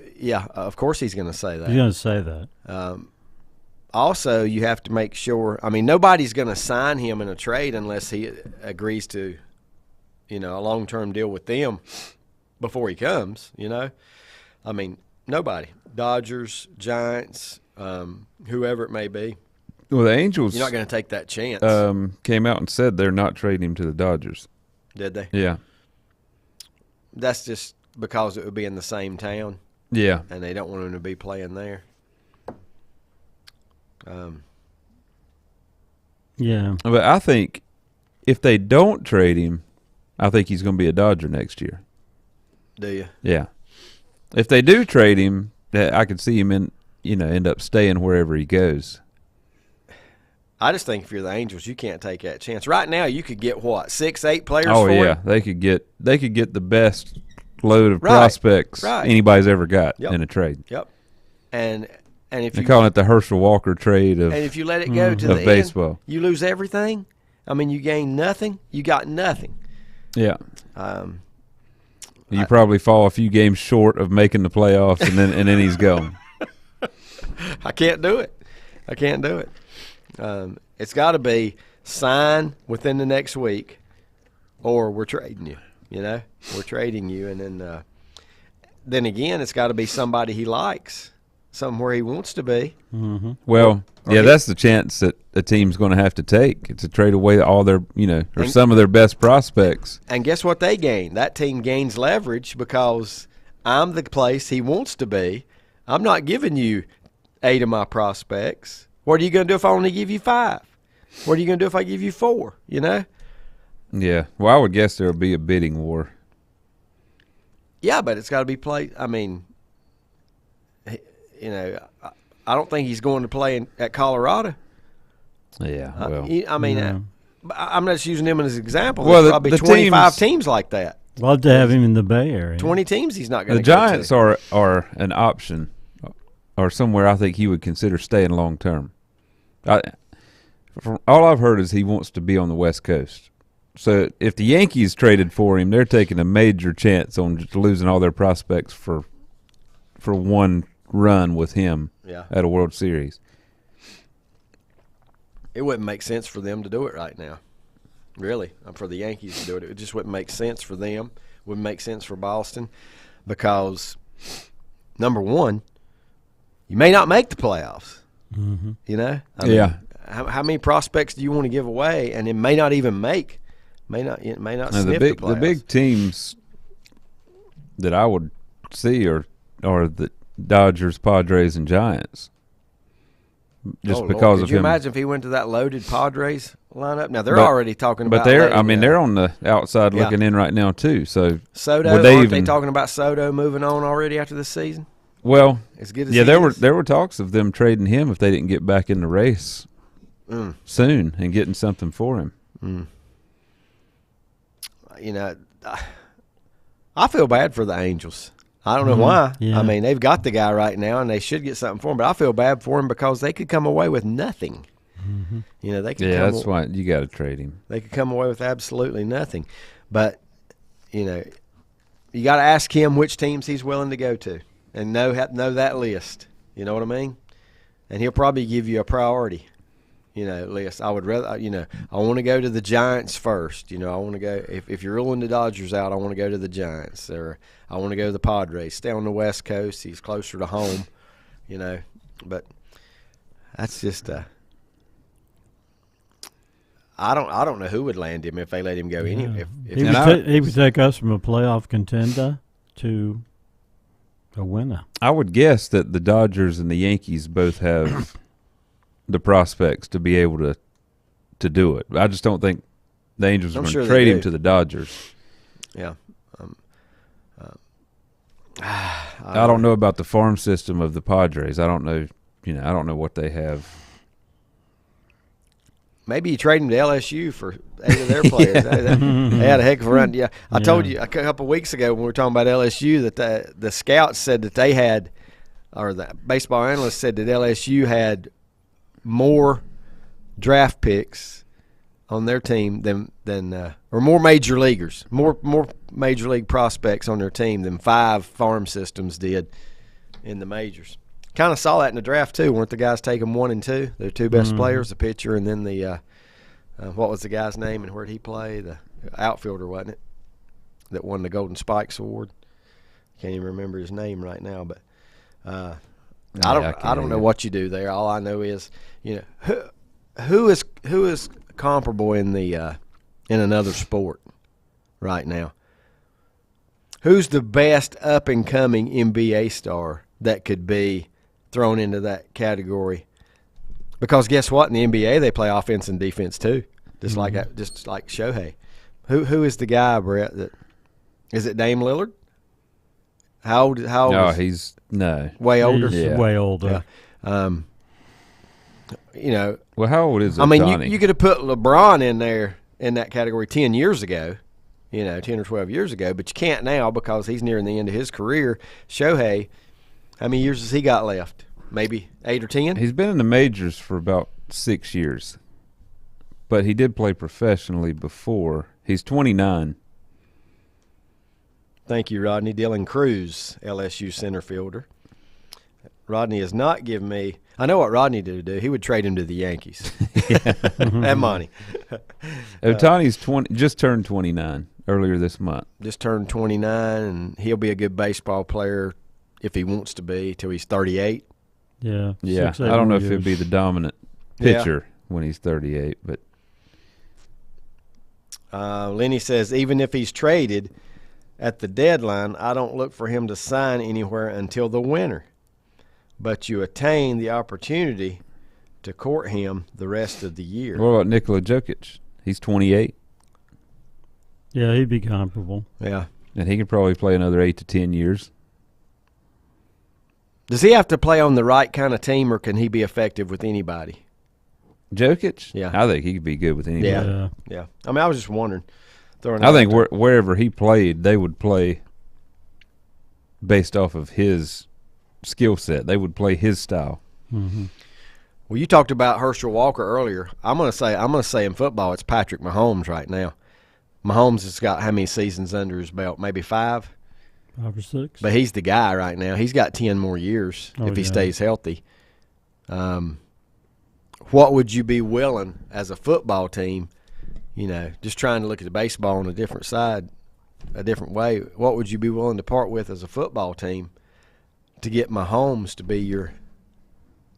of course he's going to say that. He's going to say that. Also, you have to make sure. Nobody's going to sign him in a trade unless he agrees to, a long-term deal with them. Before he comes, nobody. Dodgers, Giants, whoever it may be. Well, the Angels. You're not going to take that chance. Came out and said they're not trading him to the Dodgers. Did they? Yeah. That's just because it would be in the same town. Yeah. And they don't want him to be playing there. Yeah. But I think if they don't trade him, I think he's going to be a Dodger next year. Do you? Yeah. If they do trade him, I could see him end up staying wherever he goes. I just think if you're the Angels, you can't take that chance. Right now, you could get 6-8 players. Oh for yeah, him? they could get the best load of prospects anybody's ever got in a trade. Yep. And if they're calling it the Herschel Walker trade of, and if you let it go to the baseball, end, you lose everything. You gain nothing. You got nothing. Yeah. You probably fall a few games short of making the playoffs, and then he's gone. I can't do it. It's got to be sign within the next week, or we're trading you. We're trading you, and then again, it's got to be somebody he likes, somewhere he wants to be. Mm-hmm. Well, that's the chance that a team's going to have to take. It's to trade away all their, or some of their best prospects. And guess what they gain? That team gains leverage because I'm the place he wants to be. I'm not giving you 8 of my prospects. What are you going to do if I only give you 5? What are you going to do if I give you 4? Yeah. Well, I would guess there would be a bidding war. Yeah, but it's got to be played. I don't think he's going to play at Colorado. Yeah, well. I'm not using him as an example. Well, there's probably 25 teams like that. Love to have him in the Bay Area. 20 teams he's not going to go to. The Giants are an option, or somewhere I think he would consider staying long term. From all I've heard is he wants to be on the West Coast. So if the Yankees traded for him, they're taking a major chance on just losing all their prospects for for one run with him at a World Series. It wouldn't make sense for them to do it right now. Really, for the Yankees to do it. It just wouldn't make sense for them. Wouldn't make sense for Boston because, number one, you may not make the playoffs. Mm-hmm. You know? I mean, how many prospects do you want to give away, and it may not even make, may not sniff the playoffs? The big teams that I would see are the Dodgers, Padres, and Giants. Just because of him. Could you imagine if he went to that loaded Padres lineup? Now they're already talking about. But they're on the outside looking in right now too. So Soto, aren't they talking about Soto moving on already after this season? Well, as good as there were talks of them trading him if they didn't get back in the race soon and getting something for him. You know, I feel bad for the Angels. I don't know why. Yeah. I mean, they've got the guy right now, and they should get something for him. But I feel bad for him because they could come away with nothing. Mm-hmm. You know, they could. Yeah, that's why you got to trade him. They could come away with absolutely nothing. But you know, you got to ask him which teams he's willing to go to, and know that list. You know what I mean? And he'll probably give you a priority. You know, list. I would rather. You know, I want to go to the Giants first. You know, I want to go. If you're ruling the Dodgers out, I want to go to the Giants, or I want to go to the Padres. Stay on the West Coast. He's closer to home. You know, but that's just. I don't know who would land him if they let him go. Yeah. He would take us from a playoff contender to a winner. I would guess that the Dodgers and the Yankees both have the prospects to be able to do it. I just don't think the Angels are going to trade him to the Dodgers. Yeah. I don't know about the farm system of the Padres. I don't know. I don't know what they have. Maybe you trade them to LSU for 8 of their players. They had a heck of a run. Yeah, I told you a couple of weeks ago when we were talking about LSU that the scouts said that they had, or the baseball analysts said that LSU had more draft picks on their team or more major leaguers, more major league prospects on their team than 5 farm systems did in the majors. Kind of saw that in the draft too. Weren't the guys taking 1 and 2? Their 2 best players, the pitcher, and then the what was the guy's name and where did he play? The outfielder, wasn't it? That won the Golden Spikes Award. Can't even remember his name right now, but I don't know what you do there. All I know is who is comparable in the in another sport right now. Who's the best up and coming NBA star that could be thrown into that category? Because guess what? In the NBA, they play offense and defense too, just like Shohei. Who is the guy, Brett? Is it Dame Lillard? How old? No, he's way older. He's way older. Yeah. Well, how old is it? I mean, you could have put LeBron in there in that category 10 years ago. 10 or 12 years ago, but you can't now because he's nearing the end of his career. Shohei, how many years has he got left? Maybe 8 or 10? He's been in the majors for about 6 years, but he did play professionally before. He's 29. Thank you, Rodney. Dylan Cruz, LSU center fielder. Rodney has not given me – I know what Rodney would do. He would trade him to the Yankees. That money. Ohtani's just turned 29 earlier this month. Just turned 29, and he'll be a good baseball player if he wants to be till he's 38. Yeah. Yeah. I don't know if he'll be the dominant pitcher when he's 38. But Lenny says, even if he's traded at the deadline, I don't look for him to sign anywhere until the winter. But you attain the opportunity to court him the rest of the year. What about Nikola Jokic? He's 28. Yeah, he'd be comparable. Yeah. And he could probably play another 8 to 10 years. Does he have to play on the right kind of team, or can he be effective with anybody? Jokic? Yeah. I think he could be good with anybody. Yeah. I mean, I was just wondering. I think wherever he played, they would play based off of his skill set. They would play his style. Mm-hmm. Well, you talked about Herschel Walker earlier. I'm gonna say in football, it's Patrick Mahomes right now. Mahomes has got how many seasons under his belt? Maybe 5. 5 or 6. But he's the guy right now. He's got 10 more years if he stays healthy. What would you be willing as a football team, just trying to look at the baseball on a different side, a different way, what would you be willing to part with as a football team to get Mahomes to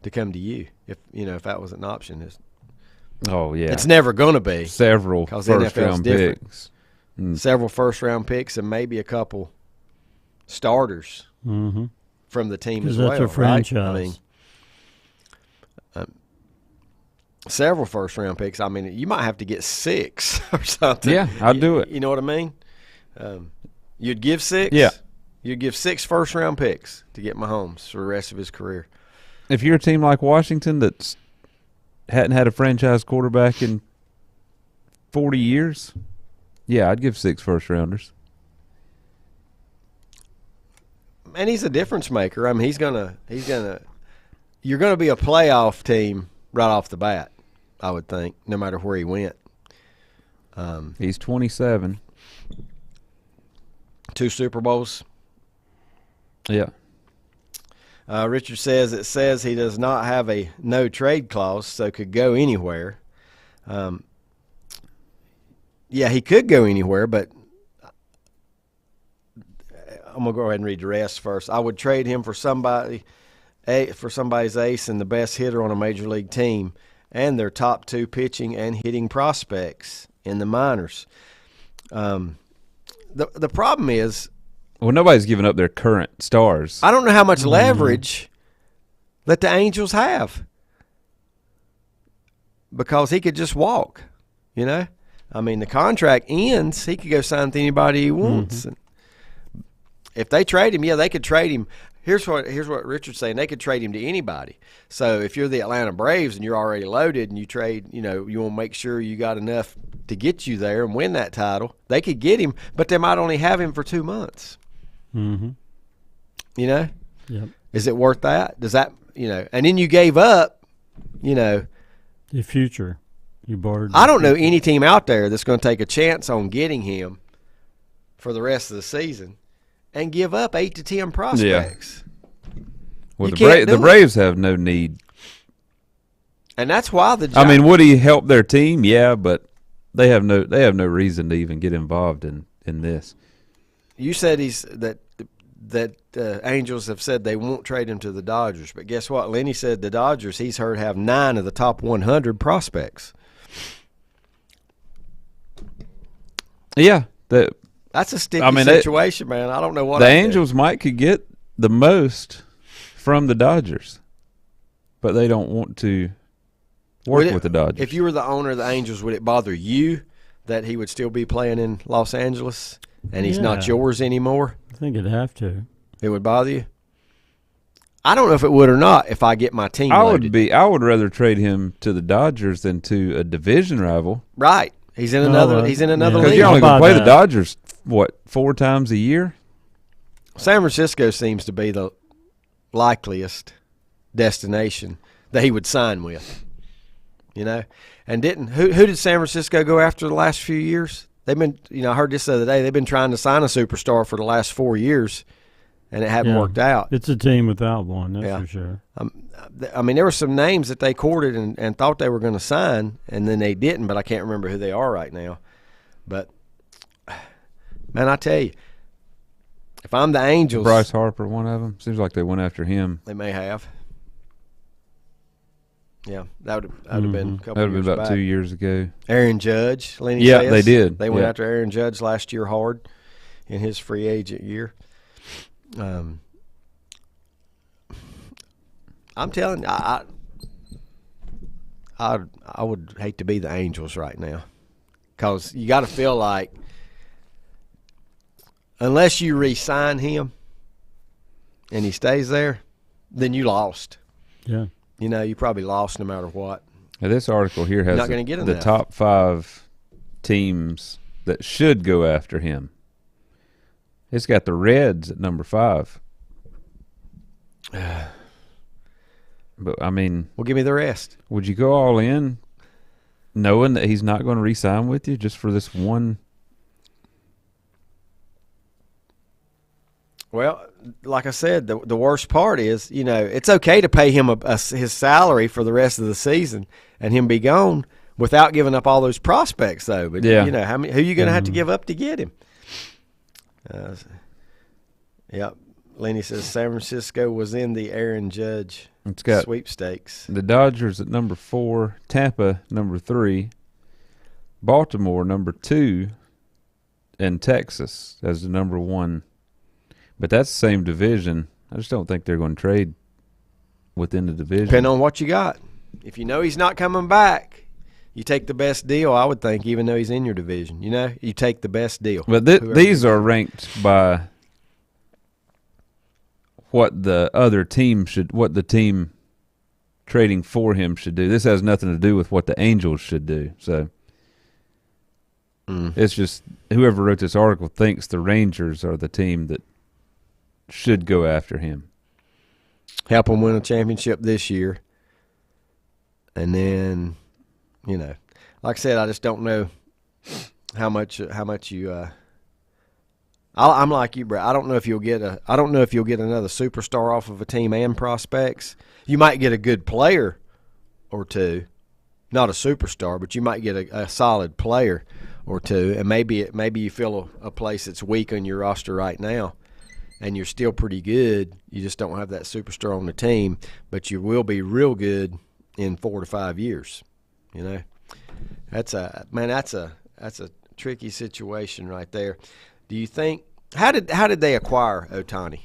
come to you if that was an option? It's never going to be. Several first-round picks. Several first-round picks and maybe a couple starters from the team as well. Because that's a franchise. Right? I mean, several first-round picks. I mean, you might have to get 6 or something. Yeah, I'd do it. You know what I mean? You'd give 6? Yeah. You'd give 6 first-round picks to get Mahomes for the rest of his career. If you're a team like Washington that hadn't had a franchise quarterback in 40 years, yeah, I'd give 6 first-rounders. And he's a difference maker. I mean, you're gonna be a playoff team right off the bat, I would think, no matter where he went. He's 27. 2 Super Bowls. Yeah. Richard says it says he does not have a no trade clause, so could go anywhere. Yeah, he could go anywhere, but I'm gonna go ahead and read the rest first. I would trade him for somebody's ace and the best hitter on a major league team, and their top 2 pitching and hitting prospects in the minors. The problem is, well, nobody's giving up their current stars. I don't know how much leverage that the Angels have, because he could just walk. I mean, the contract ends. He could go sign with anybody he wants. And if they trade him, they could trade him. Here's what Richard's saying. They could trade him to anybody. So if you're the Atlanta Braves and you're already loaded and you trade, you want to make sure you got enough to get you there and win that title, they could get him, but they might only have him for 2 months. Mm-hmm. Yep. Is it worth that? Does that, and then you gave up, the future. You barred. I don't know any team out there that's going to take a chance on getting him for the rest of the season and give up 8 to 10 prospects. Yeah. Well, the Braves have no need. And that's why would he help their team? Yeah, but they have no reason to even get involved in this. You said that Angels have said they won't trade him to the Dodgers, but guess what? Lenny said the Dodgers, he's heard, have 9 of the top 100 prospects. Yeah, that's a sticky situation, man. I don't know what the Angels could get the most from the Dodgers, but they don't want to work with the Dodgers. If you were the owner of the Angels, would it bother you that he would still be playing in Los Angeles and he's not yours anymore? I think it'd have to. It would bother you? I don't know if it would or not if I get my team loaded. I would rather trade him to the Dodgers than to a division rival. Right. He's in another league. Because you're only going to play the Dodgers, 4 times a year? San Francisco seems to be the likeliest destination that he would sign with. And who did San Francisco go after the last few years? They've been, I heard this the other day, they've been trying to sign a superstar for the last 4 years, and it hadn't worked out. It's a team without one, that's for sure. There were some names that they courted and thought they were going to sign, and then they didn't, but I can't remember who they are right now. But, man, I tell you, if I'm the Angels. Bryce Harper, one of them. Seems like they went after him. They may have. Yeah, that would have been a couple years back. That would have been about 2 years ago. Aaron Judge, Lenny says. Yeah, they did. They went after Aaron Judge last year hard in his free agent year. I'm telling you, I would hate to be the Angels right now, because you got to feel like unless you re-sign him and he stays there, then you lost. Yeah. You probably lost no matter what. Now, this article here has not gonna get the top 5 teams that should go after him. It's got the Reds at number 5. But, well, give me the rest. Would you go all in knowing that he's not going to re-sign with you just for this one? Well, like I said, the worst part is, it's okay to pay him his salary for the rest of the season and him be gone without giving up all those prospects, though. But, who are you going to have to give up to get him? Yep. Lenny says San Francisco was in the Aaron Judge sweepstakes. The Dodgers at number 4, Tampa number 3, Baltimore number 2, and Texas as the number 1. But that's the same division. I just don't think they're going to trade within the division. Depending on what you got. If you know he's not coming back, you take the best deal, I would think, even though he's in your division. You take the best deal. But these are ranked by what the team trading for him should do. This has nothing to do with what the Angels should do. So it's just whoever wrote this article thinks the Rangers are the team that should go after him. Help him win a championship this year. And then, like I said, I just don't know how much you I'm like you, Brett. I don't know if you'll get another superstar off of a team and prospects. You might get a good player or two, not a superstar, but you might get a solid player or two, and maybe you fill a place that's weak on your roster right now, and you're still pretty good. You just don't have that superstar on the team, but you will be real good in 4 to 5 years. That's a tricky situation right there. Do you think how did they acquire Ohtani?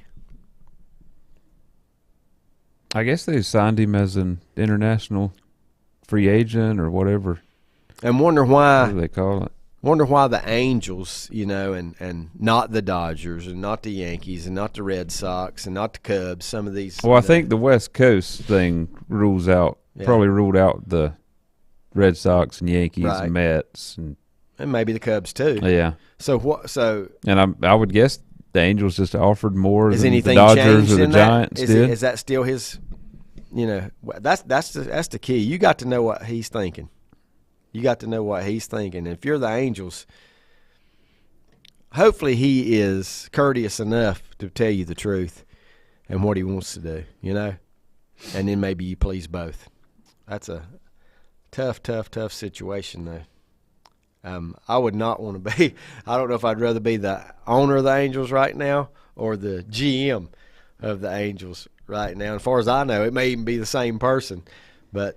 I guess they signed him as an international free agent or whatever. And wonder why. What do they call it? Wonder why the Angels, and not the Dodgers and not the Yankees and not the Red Sox and not the Cubs, some of these. Well, I think the West Coast thing probably ruled out the Red Sox and Yankees and Mets and maybe the Cubs too. Yeah. So what? So. And I would guess the Angels just offered more than anything the Dodgers or the in Giants did. Is that still his? That's the key. You got to know what he's thinking. If you're the Angels, hopefully he is courteous enough to tell you the truth and what he wants to do, and then maybe you please both. That's a tough situation, though. I would not want to be – I don't know if I'd rather be the owner of the Angels right now or the GM of the Angels right now. As far as I know, it may even be the same person. But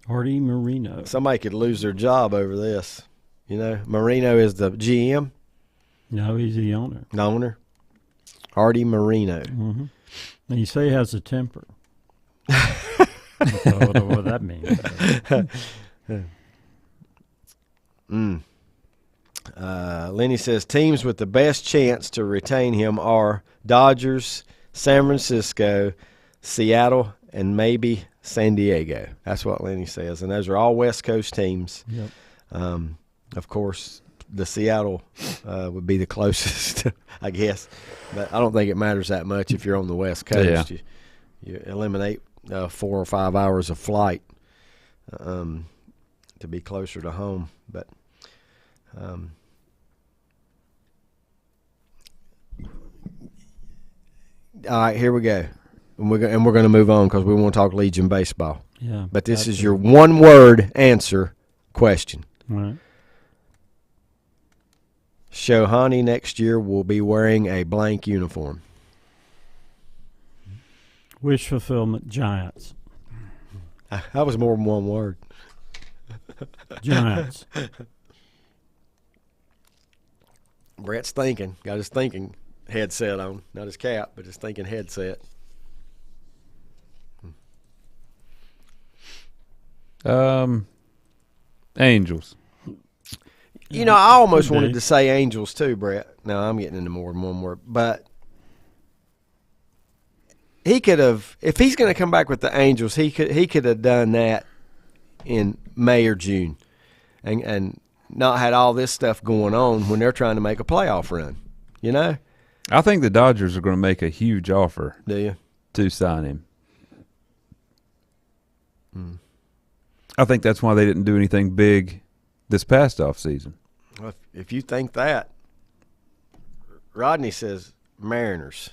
Artie Marino. Somebody could lose their job over this. Marino is the GM? No, he's the owner. The owner? Artie Marino. Mm-hmm. And you say he has a temper. I don't know what that means. Lenny says teams with the best chance to retain him are Dodgers, San Francisco, Seattle, and maybe San Diego. That's what Lenny says, and those are all West Coast teams. Yep. Of course, the Seattle would be the closest, I guess, but I don't think it matters that much if you're on the West Coast. Yeah. You eliminate 4 or 5 hours of flight to be closer to home, but. All right, here we go, and we're going to move on because we want to talk Legion baseball. Yeah, but this is your one-word answer question. All right. Shohani next year will be wearing a blank uniform. Wish fulfillment, Giants. That was more than one word. Giants. Brett's thinking. Got his thinking headset on. Not his cap, but his thinking headset. Angels. I almost wanted to say Angels too, Brett. No, I'm getting into more than one word. But he could have, if he's going to come back with the Angels, he could have done that in May or June and not had all this stuff going on when they're trying to make a playoff run, I think the Dodgers are going to make a huge offer. Do you? To sign him. I think that's why they didn't do anything big this past offseason. Well, if you think that, Rodney says Mariners.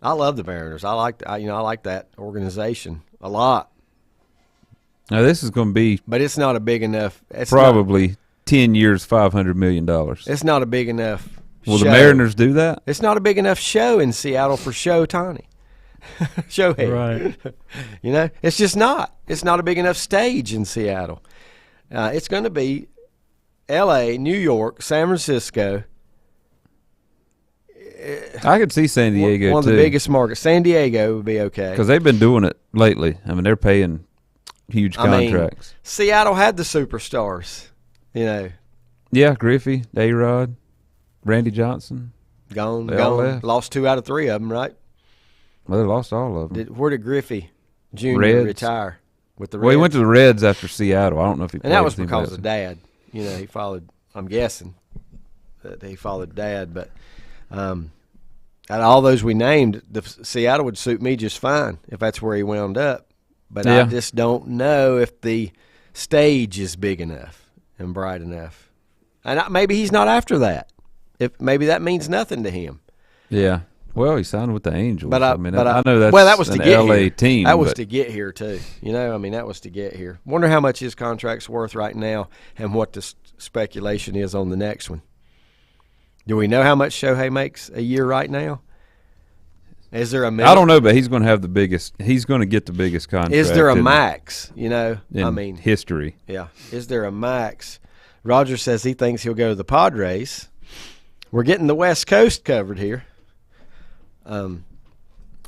I love the Mariners. I like that organization a lot. Now this is going to be, but it's not a big enough. Probably 10 years, $500 million. It's not a big enough. Will the Mariners do that? It's not a big enough show in Seattle for Tony. Showhead. Right. It's just not. It's not a big enough stage in Seattle. It's going to be L.A., New York, San Francisco. I could see San Diego, one of the biggest markets. San Diego would be okay. Because they've been doing it lately. I mean, they're paying huge contracts. Seattle had the superstars, Yeah, Griffey, A-Rod, Randy Johnson. Gone. Left. Lost 2 out of 3 of them, right? Well, they lost all of them. Where did Griffey Jr. Reds. retire? With the Reds? Well, he went to the Reds after Seattle. I don't know if he played. And that was because of Dad. He followed, I'm guessing, that he followed Dad. But out of all those we named, Seattle would suit me just fine if that's where he wound up. But I just don't know if the stage is big enough and bright enough. And maybe he's not after that. Maybe that means nothing to him. Yeah. Well, he signed with the Angels. But I know that's that was to an get LA here. team. That was to get here too. That was to get here. Wonder how much his contract's worth right now, and what the speculation is on the next one. Do we know how much Shohei makes a year right now? Is there a minimum? I don't know, but he's going to have the biggest. He's going to get the biggest contract. Is there a max? In history. Yeah. Is there a max? Roger says he thinks he'll go to the Padres. We're getting the West Coast covered here. I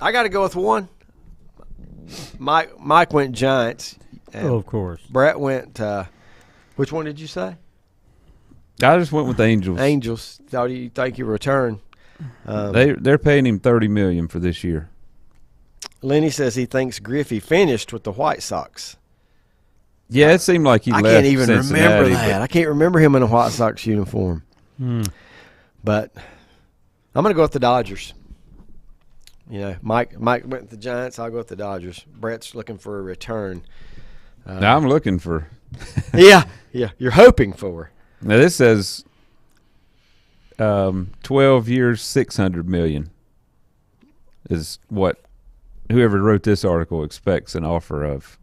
got to go with one. Mike went Giants. Of course. Brett went. Which one did you say? I just went with the Angels. Angels. Thought you think you return. They're paying him $30 million for this year. Lenny says he thinks Griffey finished with the White Sox. Yeah, it seemed like he left. I can't even Cincinnati, remember that. I can't remember him in a White Sox uniform. But I'm going to go with the Dodgers. Mike went with the Giants. I'll go with the Dodgers. Brett's looking for a return. Now I'm looking for. yeah. You're hoping for. Now this says 12 years, $600 million is what whoever wrote this article expects an offer of.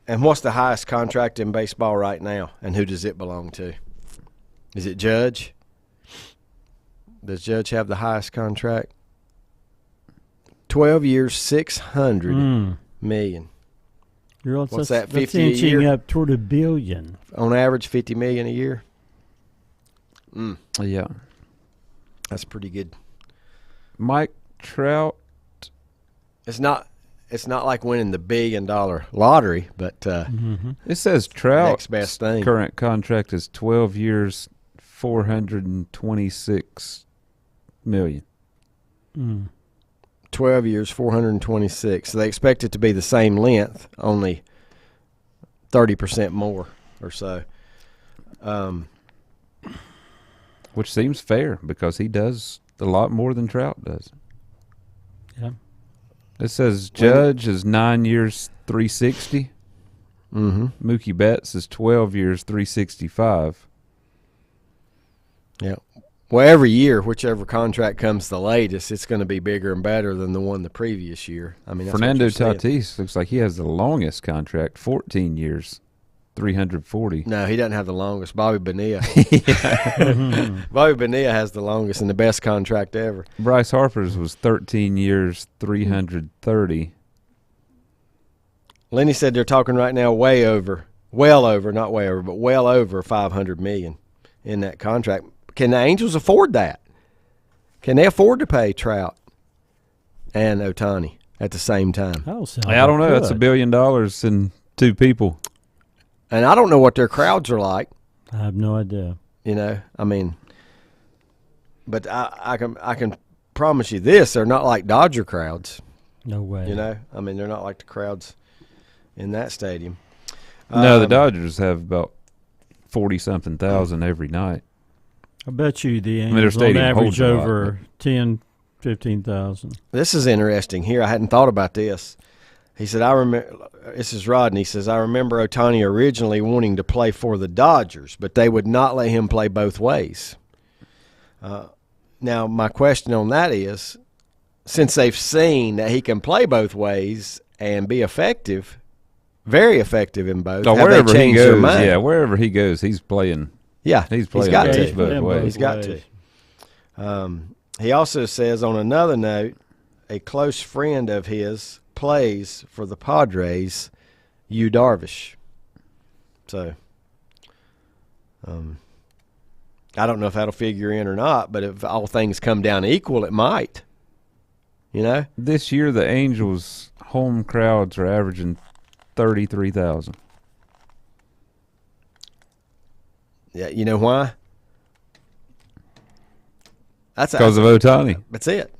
And what's the highest contract in baseball right now? And who does it belong to? Is it Judge? Does Judge have the highest contract? 12 years, $600 million. What's that? 50 that's a inching year? up toward $1 billion. On average, $50 million a year. Yeah, that's pretty good. Mike Trout. It's not like winning the $1 billion lottery, but it says Trout next best thing. Current contract is 12 years, $426 million. 12 years, 426. So they expect it to be the same length, only 30% more or so. Which seems fair because he does a lot more than Trout does. Yeah. It says Judge is 9 years, $360. Mookie Betts is 12 years, $365. Yeah. Well, every year, whichever contract comes the latest, it's going to be bigger and better than the one the previous year. I mean, that's Fernando what you're saying. Tatis looks like he has the longest contract, 14 years, $340. No, he doesn't have the longest. Bobby Bonilla. Bobby Bonilla has the longest and the best contract ever. Bryce Harper's was 13 years, $330. Lenny said they're talking right now well over, not way over, but well over $500 million in that contract. Can the Angels afford that? Can they afford to pay Trout and Ohtani at the same time? I don't know. That's $1 billion in two people. And I don't know what their crowds are like. I have no idea. But I can promise you this: they're not like Dodger crowds. No way. They're not like the crowds in that stadium. No, the Dodgers have about 40-something thousand every night. I bet you the their Angels on stadium average holds a lot, over 10, 15,000. This is interesting here. I hadn't thought about this. He said, I remember, this is Rodney, he says, I remember Ohtani originally wanting to play for the Dodgers, but they would not let him play both ways. Now, my question on that is, since they've seen that he can play both ways and be effective, very effective in both, have they changed their mind? Yeah, wherever he goes, he's playing. Yeah, he's playing got both to. ways. He's got to. He also says, on another note, a close friend of his plays for the Padres, Yu Darvish. So, I don't know if that'll figure in or not, but if all things come down equal, it might. You know? This year, the Angels' home crowds are averaging 33,000. Yeah, you know why? That's because of Ohtani. That's it.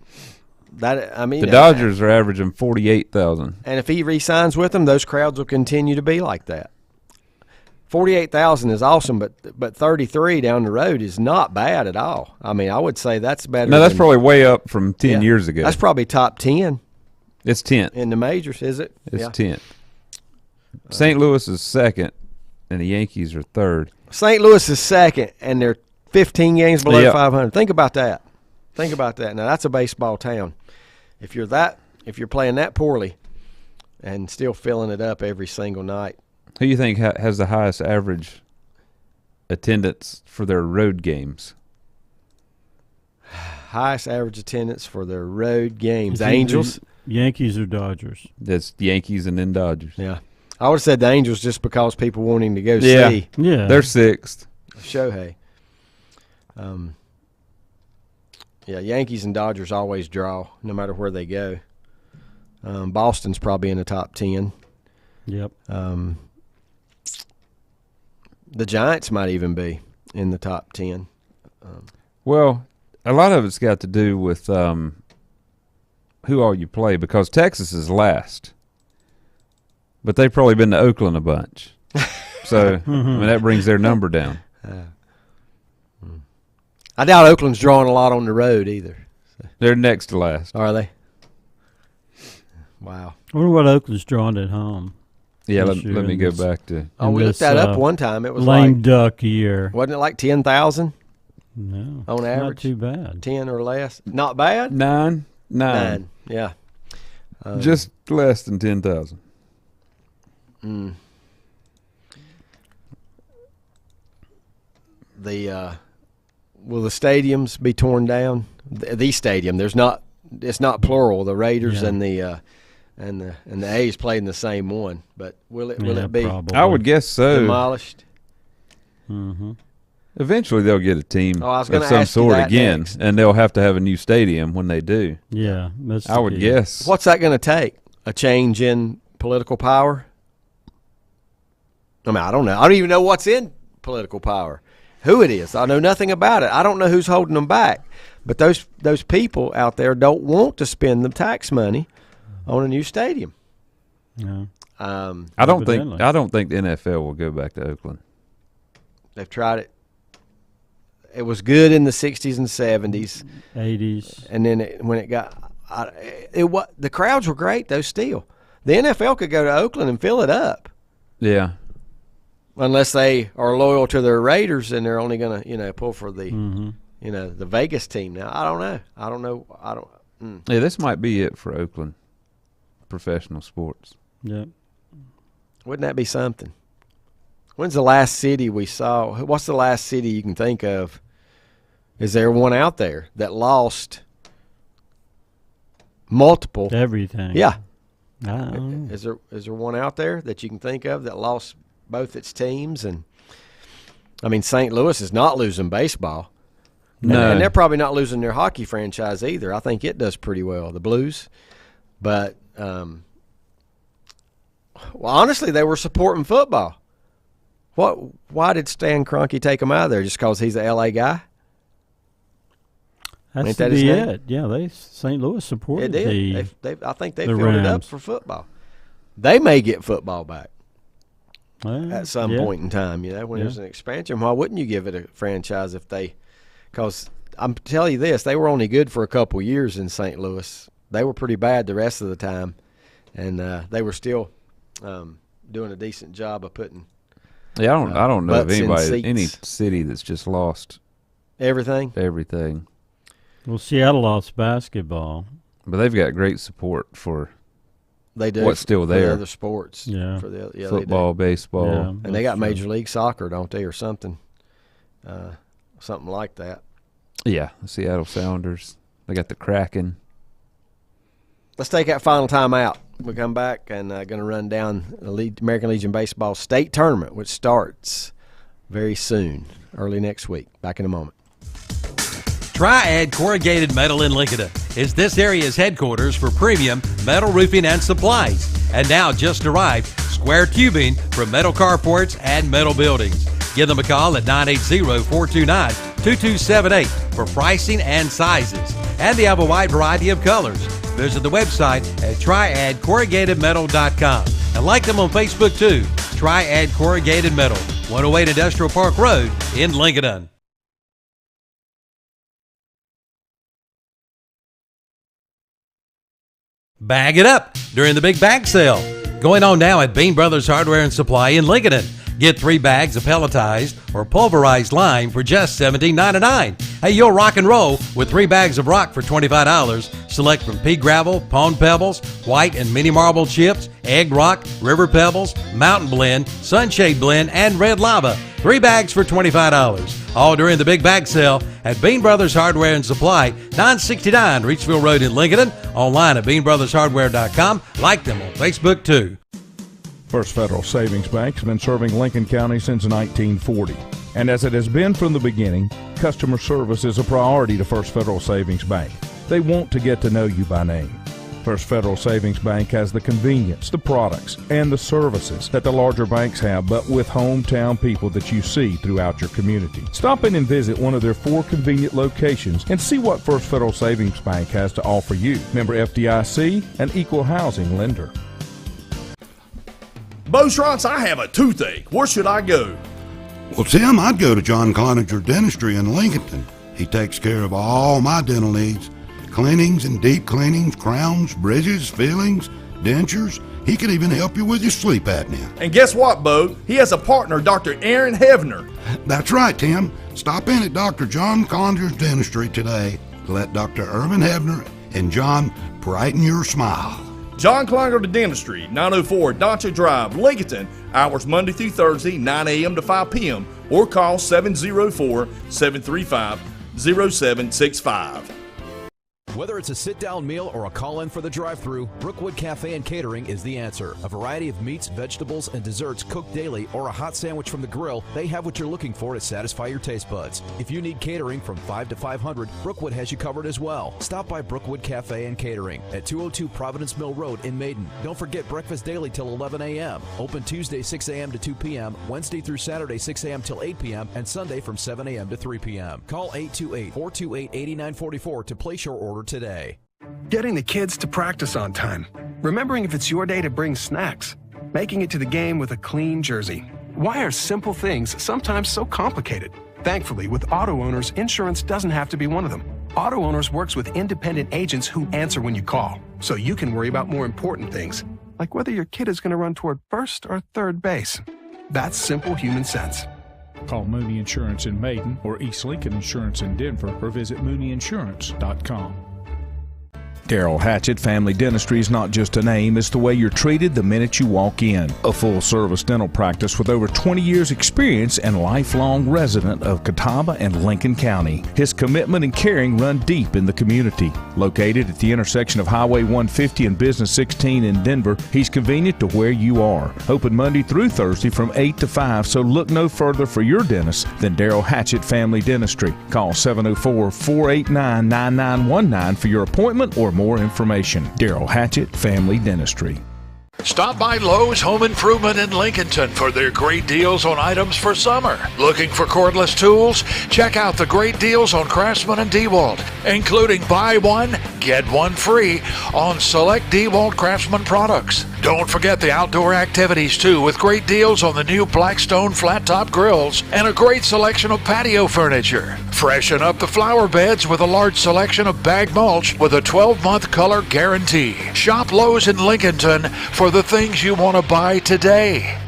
The Dodgers are averaging 48,000. And if he re-signs with them, those crowds will continue to be like that. 48,000 is awesome, but 33 down the road is not bad at all. I mean, I would say that's better. No, that's probably way up from 10 years ago. That's probably top 10. It's 10th. In the majors, is it? It's 10th. St. Louis is second, and the Yankees are third. St. Louis is second, and they're 15 games below 500. Think about that. Now, that's a baseball town. If you're playing that poorly and still filling it up every single night. Who do you think has the highest average attendance for their road games? Highest average attendance for their road games. Angels? Yankees or Dodgers? That's Yankees and then Dodgers. Yeah. I would have said the Angels just because people wanting to go see. Yeah. They're sixth. Shohei. Yeah, Yankees and Dodgers always draw no matter where they go. Boston's probably in the top 10. Yep. The Giants might even be in the top 10. Well, a lot of it's got to do with who all you play, because Texas is last. But they've probably been to Oakland a bunch. So, I mean, that brings their number down. I doubt Oakland's drawing a lot on the road either. So. They're next to last. Are they? Wow. I wonder what Oakland's drawn at home. Yeah, let me go back to. Oh, we looked that up one time. It was lame duck year. Wasn't it like 10,000? No, on average, not too bad. 10 or less. Not bad. Nine. Yeah. Just less than 10,000. Will the stadiums be torn down? The stadium. It's not plural. The Raiders and the A's played in the same one, but will it be? Probably. I would guess so. Demolished. Mm-hmm. Eventually, they'll get a team of some sort again, and they'll have to have a new stadium when they do. Yeah, I would guess. What's that going to take? A change in political power? I mean, I don't know. I don't even know what's in political power. Who it is. I know nothing about it. I don't know who's holding them back. But those people out there don't want to spend the tax money on a new stadium. Yeah. I don't think the NFL will go back to Oakland. They've tried it. It was good in the 60s and 70s. 80s. And then when it got the crowds were great though still. The NFL could go to Oakland and fill it up. Yeah. Unless they are loyal to their Raiders and they're only going to, pull for the, the Vegas team. Now, I don't know. Yeah, this might be it for Oakland professional sports. Yep. Wouldn't that be something? When's the last city we saw? What's the last city you can think of? Is there one out there that lost multiple? Everything. Yeah. Is there one out there that you can think of that lost both its teams? And I mean, St. Louis is not losing baseball. No. And they're probably not losing their hockey franchise either. I think it does pretty well, the Blues. But, well, honestly, they were supporting football. Why did Stan Kroenke take him out of there? Just because he's a L.A. guy? That's it. Yeah, St. Louis supported it. I think they filled Rams. it up for football. They may get football back at some point in time. When there's an expansion, why wouldn't you give it a franchise if they? Because I'm telling you this, they were only good for a couple years in St. Louis. They were pretty bad the rest of the time, and they were still doing a decent job of putting. Yeah, I don't know of butts in anybody, seats. any city that's just lost Everything? Everything. Well, Seattle lost basketball. But they've got great support for They do. what's still for there. the other sports. Yeah. For the, yeah, Football, they do. baseball. Yeah. And they got That's Major true. League Soccer, don't they, or something? Something like that. Yeah, the Seattle Sounders. They got the Kraken. Let's take that final time out. We'll come back and going to run down the American Legion Baseball State Tournament, which starts very soon, early next week. Back in a moment. Triad Corrugated Metal in Lincoln is this area's headquarters for premium metal roofing and supplies. And now just arrived, square tubing for metal carports and metal buildings. Give them a call at 980-429-2278 for pricing and sizes. And they have a wide variety of colors. Visit the website at triadcorrugatedmetal.com. And like them on Facebook too, Triad Corrugated Metal, 108 Industrial Park Road in Lincoln. Bag it up during the big bag sale. Going on now at Bean Brothers Hardware and Supply in Lincoln. Get 3 bags of pelletized or pulverized lime for just $17.99. Hey, you'll rock and roll with 3 bags of rock for $25. Select from pea gravel, pond pebbles, white and mini marble chips, egg rock, river pebbles, mountain blend, sunshade blend, and red lava. 3 bags for $25. All during the big bag sale at Bean Brothers Hardware and Supply, 969 Reachville Road in Lincoln. Online at beanbrothershardware.com. Like them on Facebook too. First Federal Savings Bank has been serving Lincoln County since 1940. And as it has been from the beginning, customer service is a priority to First Federal Savings Bank. They want to get to know you by name. First Federal Savings Bank has the convenience, the products, and the services that the larger banks have, but with hometown people that you see throughout your community. Stop in and visit one of their 4 convenient locations and see what First Federal Savings Bank has to offer you. Member FDIC, an equal housing lender. Bo Schrontz, I have a toothache. Where should I go? Well, Tim, I'd go to John Cloninger Dentistry in Lincoln. He takes care of all my dental needs. Cleanings and deep cleanings, crowns, bridges, fillings, dentures. He could even help you with your sleep apnea. And guess what, Bo? He has a partner, Dr. Aaron Hevner. That's right, Tim. Stop in at Dr. John Cloninger's Dentistry today to let Dr. Irvin Hevner and John brighten your smile. John Cloninger Dentistry, 904 Doncha Drive, Lincoln. Hours Monday through Thursday, 9 a.m. to 5 p.m. Or call 704-735-0765. Whether it's a sit-down meal or a call-in for the drive-thru, Brookwood Cafe and Catering is the answer. A variety of meats, vegetables, and desserts cooked daily, or a hot sandwich from the grill, they have what you're looking for to satisfy your taste buds. If you need catering from 5 to 500, Brookwood has you covered as well. Stop by Brookwood Cafe and Catering at 202 Providence Mill Road in Maiden. Don't forget breakfast daily till 11 a.m. Open Tuesday 6 a.m. to 2 p.m., Wednesday through Saturday 6 a.m. till 8 p.m., and Sunday from 7 a.m. to 3 p.m. Call 828-428-8944 to place your order today. Getting the kids to practice on time. Remembering if it's your day to bring snacks. Making it to the game with a clean jersey. Why are simple things sometimes so complicated? Thankfully, with auto owners, insurance doesn't have to be one of them. Auto Owners works with independent agents who answer when you call, so you can worry about more important things, like whether your kid is going to run toward first or third base. That's simple human sense. Call Mooney Insurance in Maiden or East Lincoln Insurance in Denver or visit mooneyinsurance.com. Darrell Hatchett Family Dentistry is not just a name, it's the way you're treated the minute you walk in. A full-service dental practice with over 20 years experience and lifelong resident of Catawba and Lincoln County. His commitment and caring run deep in the community. Located at the intersection of Highway 150 and Business 16 in Denver, he's convenient to where you are. Open Monday through Thursday from 8 to 5, so look no further for your dentist than Darrell Hatchett Family Dentistry. Call 704-489-9919 for your appointment or more information. Darrell Hatchett Family Dentistry. Stop by Lowe's Home Improvement in Lincolnton for their great deals on items for summer. Looking for cordless tools? Check out the great deals on Craftsman and DeWalt, including buy one, get one free on select DeWalt Craftsman products. Don't forget the outdoor activities too, with great deals on the new Blackstone flat top grills and a great selection of patio furniture. Freshen up the flower beds with a large selection of bag mulch with a 12-month color guarantee. Shop Lowe's in Lincolnton for the things you want to buy today.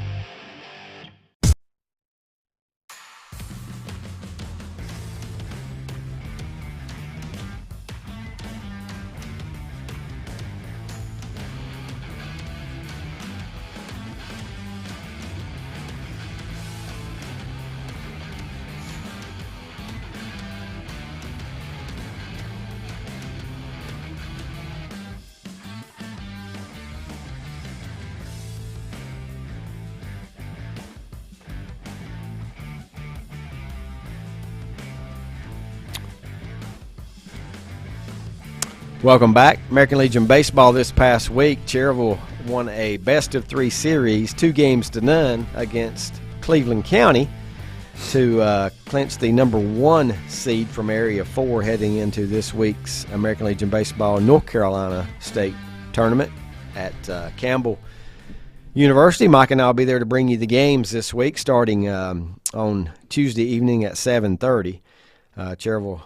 Welcome back. American Legion Baseball this past week. Cherryville won a best-of-3 series, 2-0 against Cleveland County to clinch the number 1 seed from Area 4 heading into this week's American Legion Baseball North Carolina State Tournament at Campbell University. Mike and I will be there to bring you the games this week, starting on Tuesday evening at 7:30. Cherryville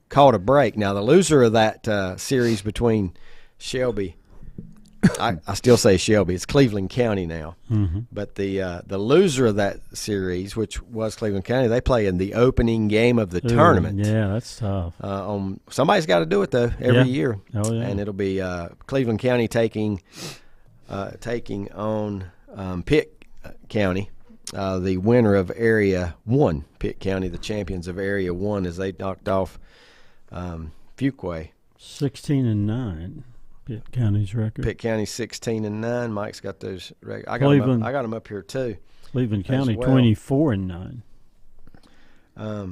called a break. Now, the loser of that series between Shelby, I still say Shelby, it's Cleveland County now. Mm-hmm. But the loser of that series, which was Cleveland County, they play in the opening game of the tournament. Yeah, that's tough. Somebody's got to do it, though, every year. Oh, yeah. And it'll be Cleveland County taking on Pitt County. The winner of Area 1, Pitt County, the champions of Area 1, as they knocked off Fuquay. 16-9, Pitt County's record. Pitt County 16-9. Mike's got those. I got them up here too. Cleveland County well. 24-9. Let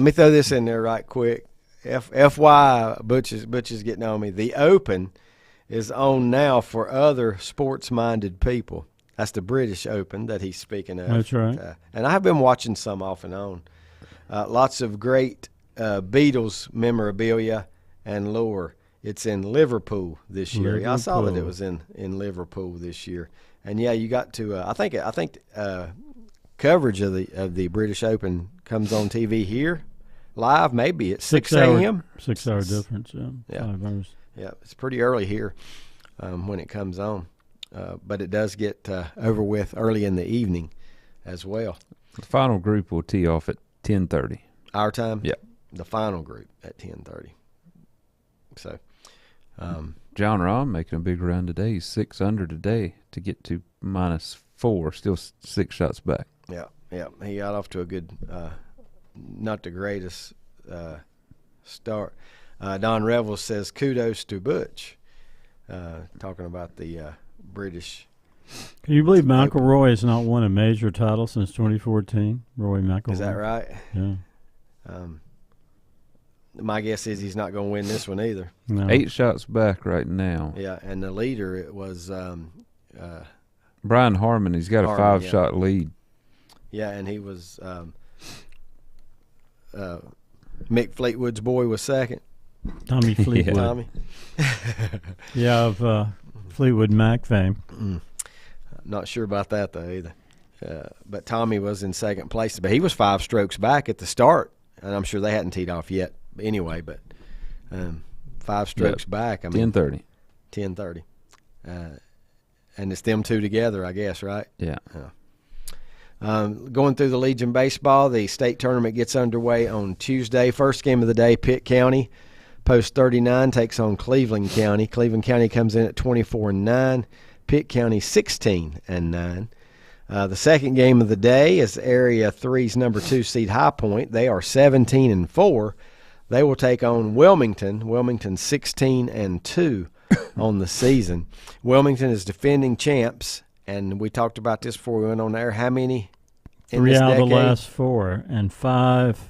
me throw this in there right quick. FY, Butch is getting on me. The Open is on now for other sports-minded people. That's the British Open that he's speaking of. That's right. And I've been watching some off and on. Lots of great Beatles memorabilia and lore. It's in Liverpool this year. I saw that it was in Liverpool this year. And yeah, you got to. I think coverage of the British Open comes on TV here live. Maybe at 6 a.m. 6 hour difference. Yeah. 5 hours. Yeah, it's pretty early here when it comes on. But it does get over with early in the evening as well. The final group will tee off at 10:30. Our time? Yeah. The final group at 10:30. So, John Rahm making a big run today. He's 6 under today to get to -4, still 6 shots back. Yeah. He got off to a good, not the greatest start. Don Revel says kudos to Butch, talking about the British. Can you believe McIlroy has not won a major title since 2014? Roy McIlroy. Is that right? Yeah. My guess is he's not going to win this one either. No. 8 shots back right now. Yeah, and the leader, it was Brian Harmon. He's got a 5-shot lead. Yeah, and he was Mick Fleetwood's boy was second. Tommy Fleetwood. Tommy. Yeah, of Fleetwood Mac fame. Not sure about that, though, either. But Tommy was in second place. But he was 5 strokes back at the start, and I'm sure they hadn't teed off yet. Anyway, but 5 strokes back. I mean, 10:30. 10:30. And it's them two together, I guess, right? Yeah. Going through the Legion Baseball, the state tournament gets underway on Tuesday. First game of the day, Pitt County, post 39, takes on Cleveland County. Cleveland County comes in at 24-9. Pitt County 16-9. The second game of the day is Area 3's number 2 seed High Point. They are 17-4. They will take on Wilmington. Wilmington 16-2 on the season. Wilmington is defending champs, and we talked about this before we went on air. How many in 3 this out of the decade? last 4, and 5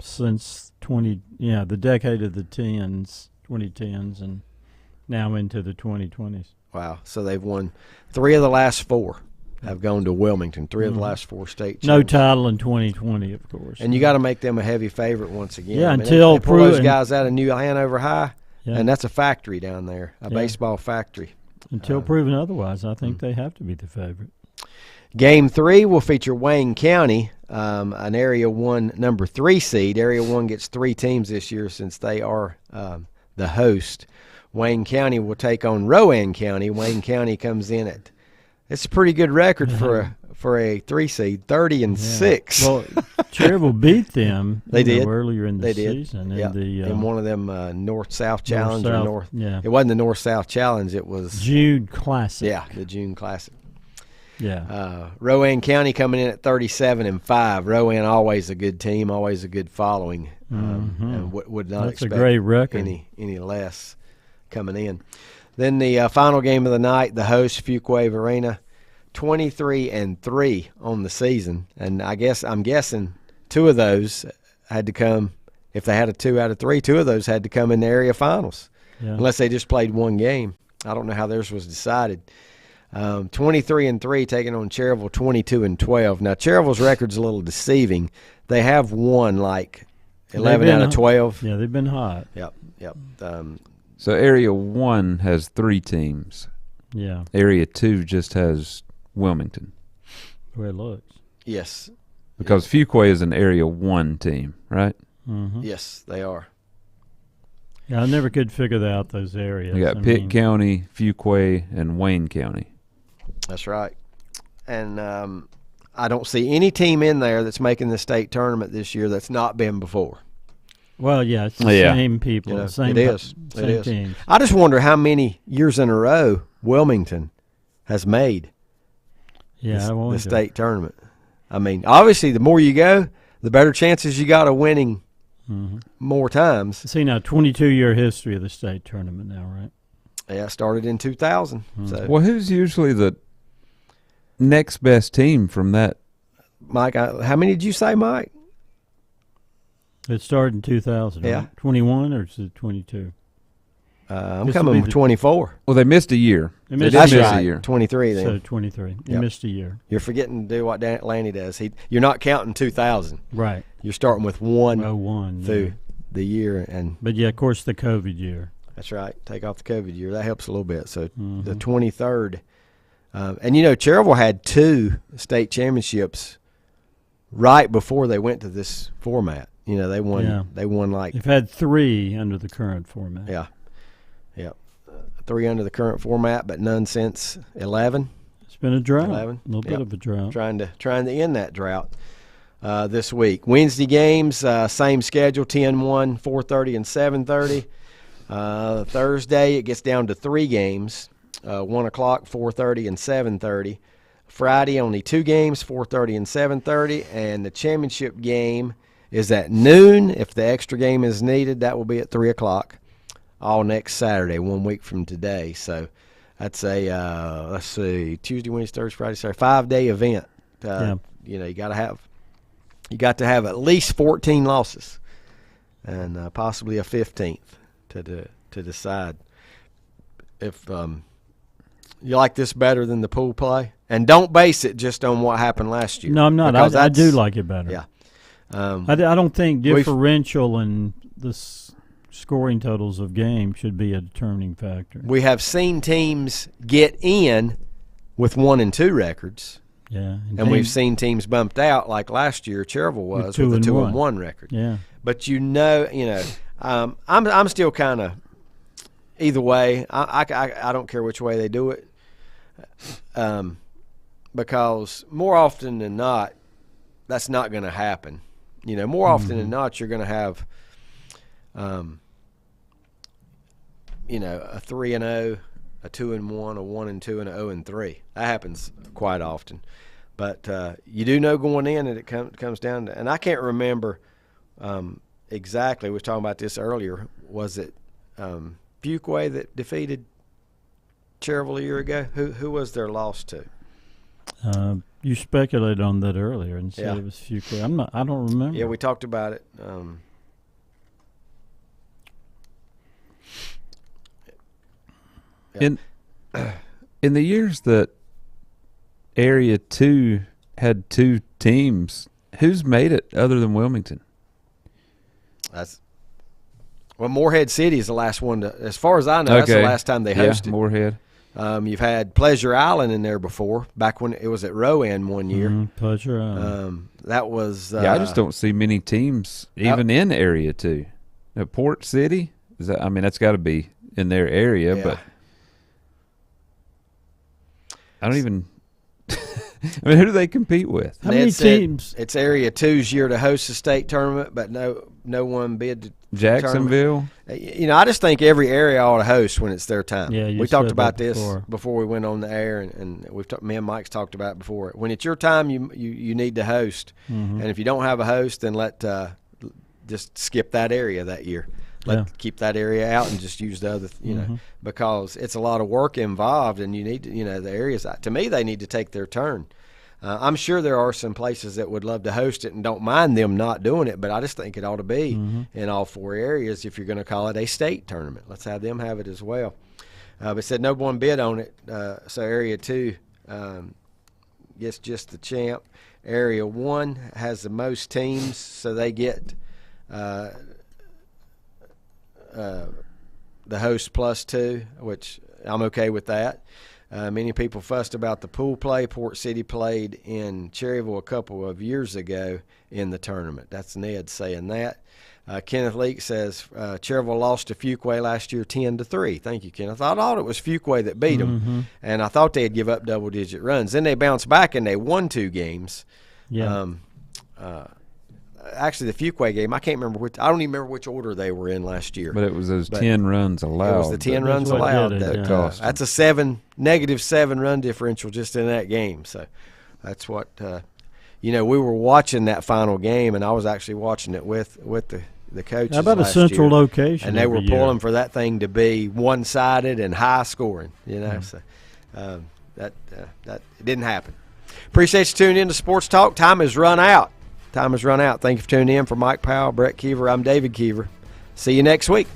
since the decade of the 2010s, and now into the 2020s. Wow. So they've won 3 of the last 4 have gone to Wilmington, 3 of the last 4 state champs. No title in 2020, of course. And you got to make them a heavy favorite once again. Yeah, I mean, until they pull those proven- guys out of New Hanover High, Yeah. and that's a factory down there, a Yeah. baseball factory. Until proven otherwise, I think they have to be the favorite. Game 3 will feature Wayne County, an Area 1 number 3 seed. Area 1 gets 3 teams this year since they are the host. Wayne County will take on Rowan County. Wayne County comes in at – it's a pretty good record for a 3 seed, 30-6. Well, Cherryville beat them They did. earlier in the They did. season. Yeah. In one of them North-South Challenge or North-South, North. yeah. It wasn't the North-South Challenge. It was June Classic. Yeah, the June Classic. Yeah. Rowan County coming in at 37-5. Rowan always a good team, always a good following, and would not That's expect a great record. any less coming in. Then the final game of the night, the host Fuquay Arena, 23-3 on the season, and I'm guessing 2 of those had to come if they had a 2 out of 3, 2 of those had to come in the area finals, unless they just played one game. I don't know how theirs was decided. 23-3 taking on Cherryville, 22-12. Now Cherryville's record's a little deceiving. They have won like 11 out of 12. Yeah, they've been hot. Yep. So Area 1 has 3 teams. Yeah. Area 2 just has Wilmington. The way it looks. Yes. Because Fuquay is an Area 1 team, right? Mm-hmm. Yes, they are. Yeah, I never could figure out those areas. You got Pitt County, Fuquay, and Wayne County. That's right. And I don't see any team in there that's making the state tournament this year that's not been before. Well, yeah, it's the same people. You know, same, it is. Same it is. teams. I just wonder how many years in a row Wilmington has made the state tournament. I mean, obviously, the more you go, the better chances you got of winning more times. See, now, 22-year history of the state tournament now, right? Yeah, it started in 2000. So. Well, who's usually the next best team from that? Mike, how many did you say, Mike? It started in 2000, yeah. Right? 21 or is it 22? I'm coming with 24. Well, they missed a year. That's right. A year. 23 then. So 23. You missed a year. You're forgetting to do what Lanny does. You're not counting 2000. Right. You're starting with 1 through yeah. the year. But, yeah, of course, the COVID year. That's right. Take off the COVID year. That helps a little bit. So the 23rd. And, you know, Cherryville had 2 state championships right before they went to this format. You know, they won. Yeah. They won like. They've had 3 under the current format. Yeah. 3 under the current format, but none since 11. It's been a drought. 11. A little bit of a drought. Trying to end that drought this week. Wednesday games, same schedule: 10-1, 4:30, and 7:30. Thursday it gets down to 3 games: 1 o'clock, 4:30, and 7:30. Friday only 2 games: 4:30 and 7:30, and the championship game is at noon. If the extra game is needed, that will be at 3 o'clock. All next Saturday, 1 week from today. So that's a let's see, Tuesday, Wednesday, Thursday, Friday, Saturday, 5-day event. You know, you got to have at least 14 losses, and possibly a 15th to decide if you like this better than the pool play. And don't base it just on what happened last year. No, I'm not. I do like it better. Yeah. I don't think differential and the scoring totals of games should be a determining factor. We have seen teams get in with 1 and 2 records. Yeah. And we've seen teams bumped out like last year Cherryville was with a 2 and 1 record. Yeah. But you know, I'm still kind of either way. I don't care which way they do it. Because more often than not, that's not going to happen. You know, more often than not, you're going to have, you know, a 3-0, a 2-1, a 1-2, and a 0-3. That happens quite often. But you do know going in, and it comes down to, and I can't remember exactly. We were talking about this earlier. Was it Fuquay that defeated Cherryville a year ago? Who was their loss to? You speculated on that earlier and said it was Fuquay. I don't remember. Yeah, we talked about it. In the years that Area 2 had 2 teams, who's made it other than Wilmington? Morehead City is the last one to, as far as I know, that's the last time they hosted. Yeah, Morehead. You've had Pleasure Island in there before, back when it was at Rowan one year. Pleasure Island. That was. I just don't see many teams even in Area 2. Now, Port City, that's got to be in their area, but I don't even. I mean, who do they compete with? How many teams? It's Area 2's year to host the state tournament, but no one bid to Jacksonville. You know, I just think every area ought to host when it's their time. Yeah, we talked about this before we went on the air, and me and Mike's talked about it before. When it's your time, you need to host, and if you don't have a host, then just skip that area that year. Keep that area out and just use the other, because it's a lot of work involved, and you need to, the areas. To me, they need to take their turn. I'm sure there are some places that would love to host it and don't mind them not doing it, but I just think it ought to be in all 4 areas if you're going to call it a state tournament. Let's have them have it as well. But said no one bid on it, so Area 2 gets just the champ. Area 1 has the most teams, so they get the host plus 2, which I'm okay with that. Many people fussed about the pool play. Port City played in Cherryville a couple of years ago in the tournament. That's Ned saying that. Kenneth Leake says Cherryville lost to Fuquay last year 10-3. Thank you, Kenneth. I thought it was Fuquay that beat them, and I thought they'd give up double-digit runs. Then they bounced back and they won 2 games. Yeah. Actually, the Fuquay game, I can't remember which. I don't even remember which order they were in last year. But it was those 10 runs allowed. It was the 10 runs allowed that cost. That's a -7 run differential just in that game. So that's what we were watching that final game, and I was actually watching it with the coaches. How about last a central year, location? and they were pulling for that thing to be one-sided and high scoring. So that didn't happen. Appreciate you tuning in to Sports Talk. Time has run out. Thank you for tuning in. For Mike Powell, Brett Keever, I'm David Keever. See you next week.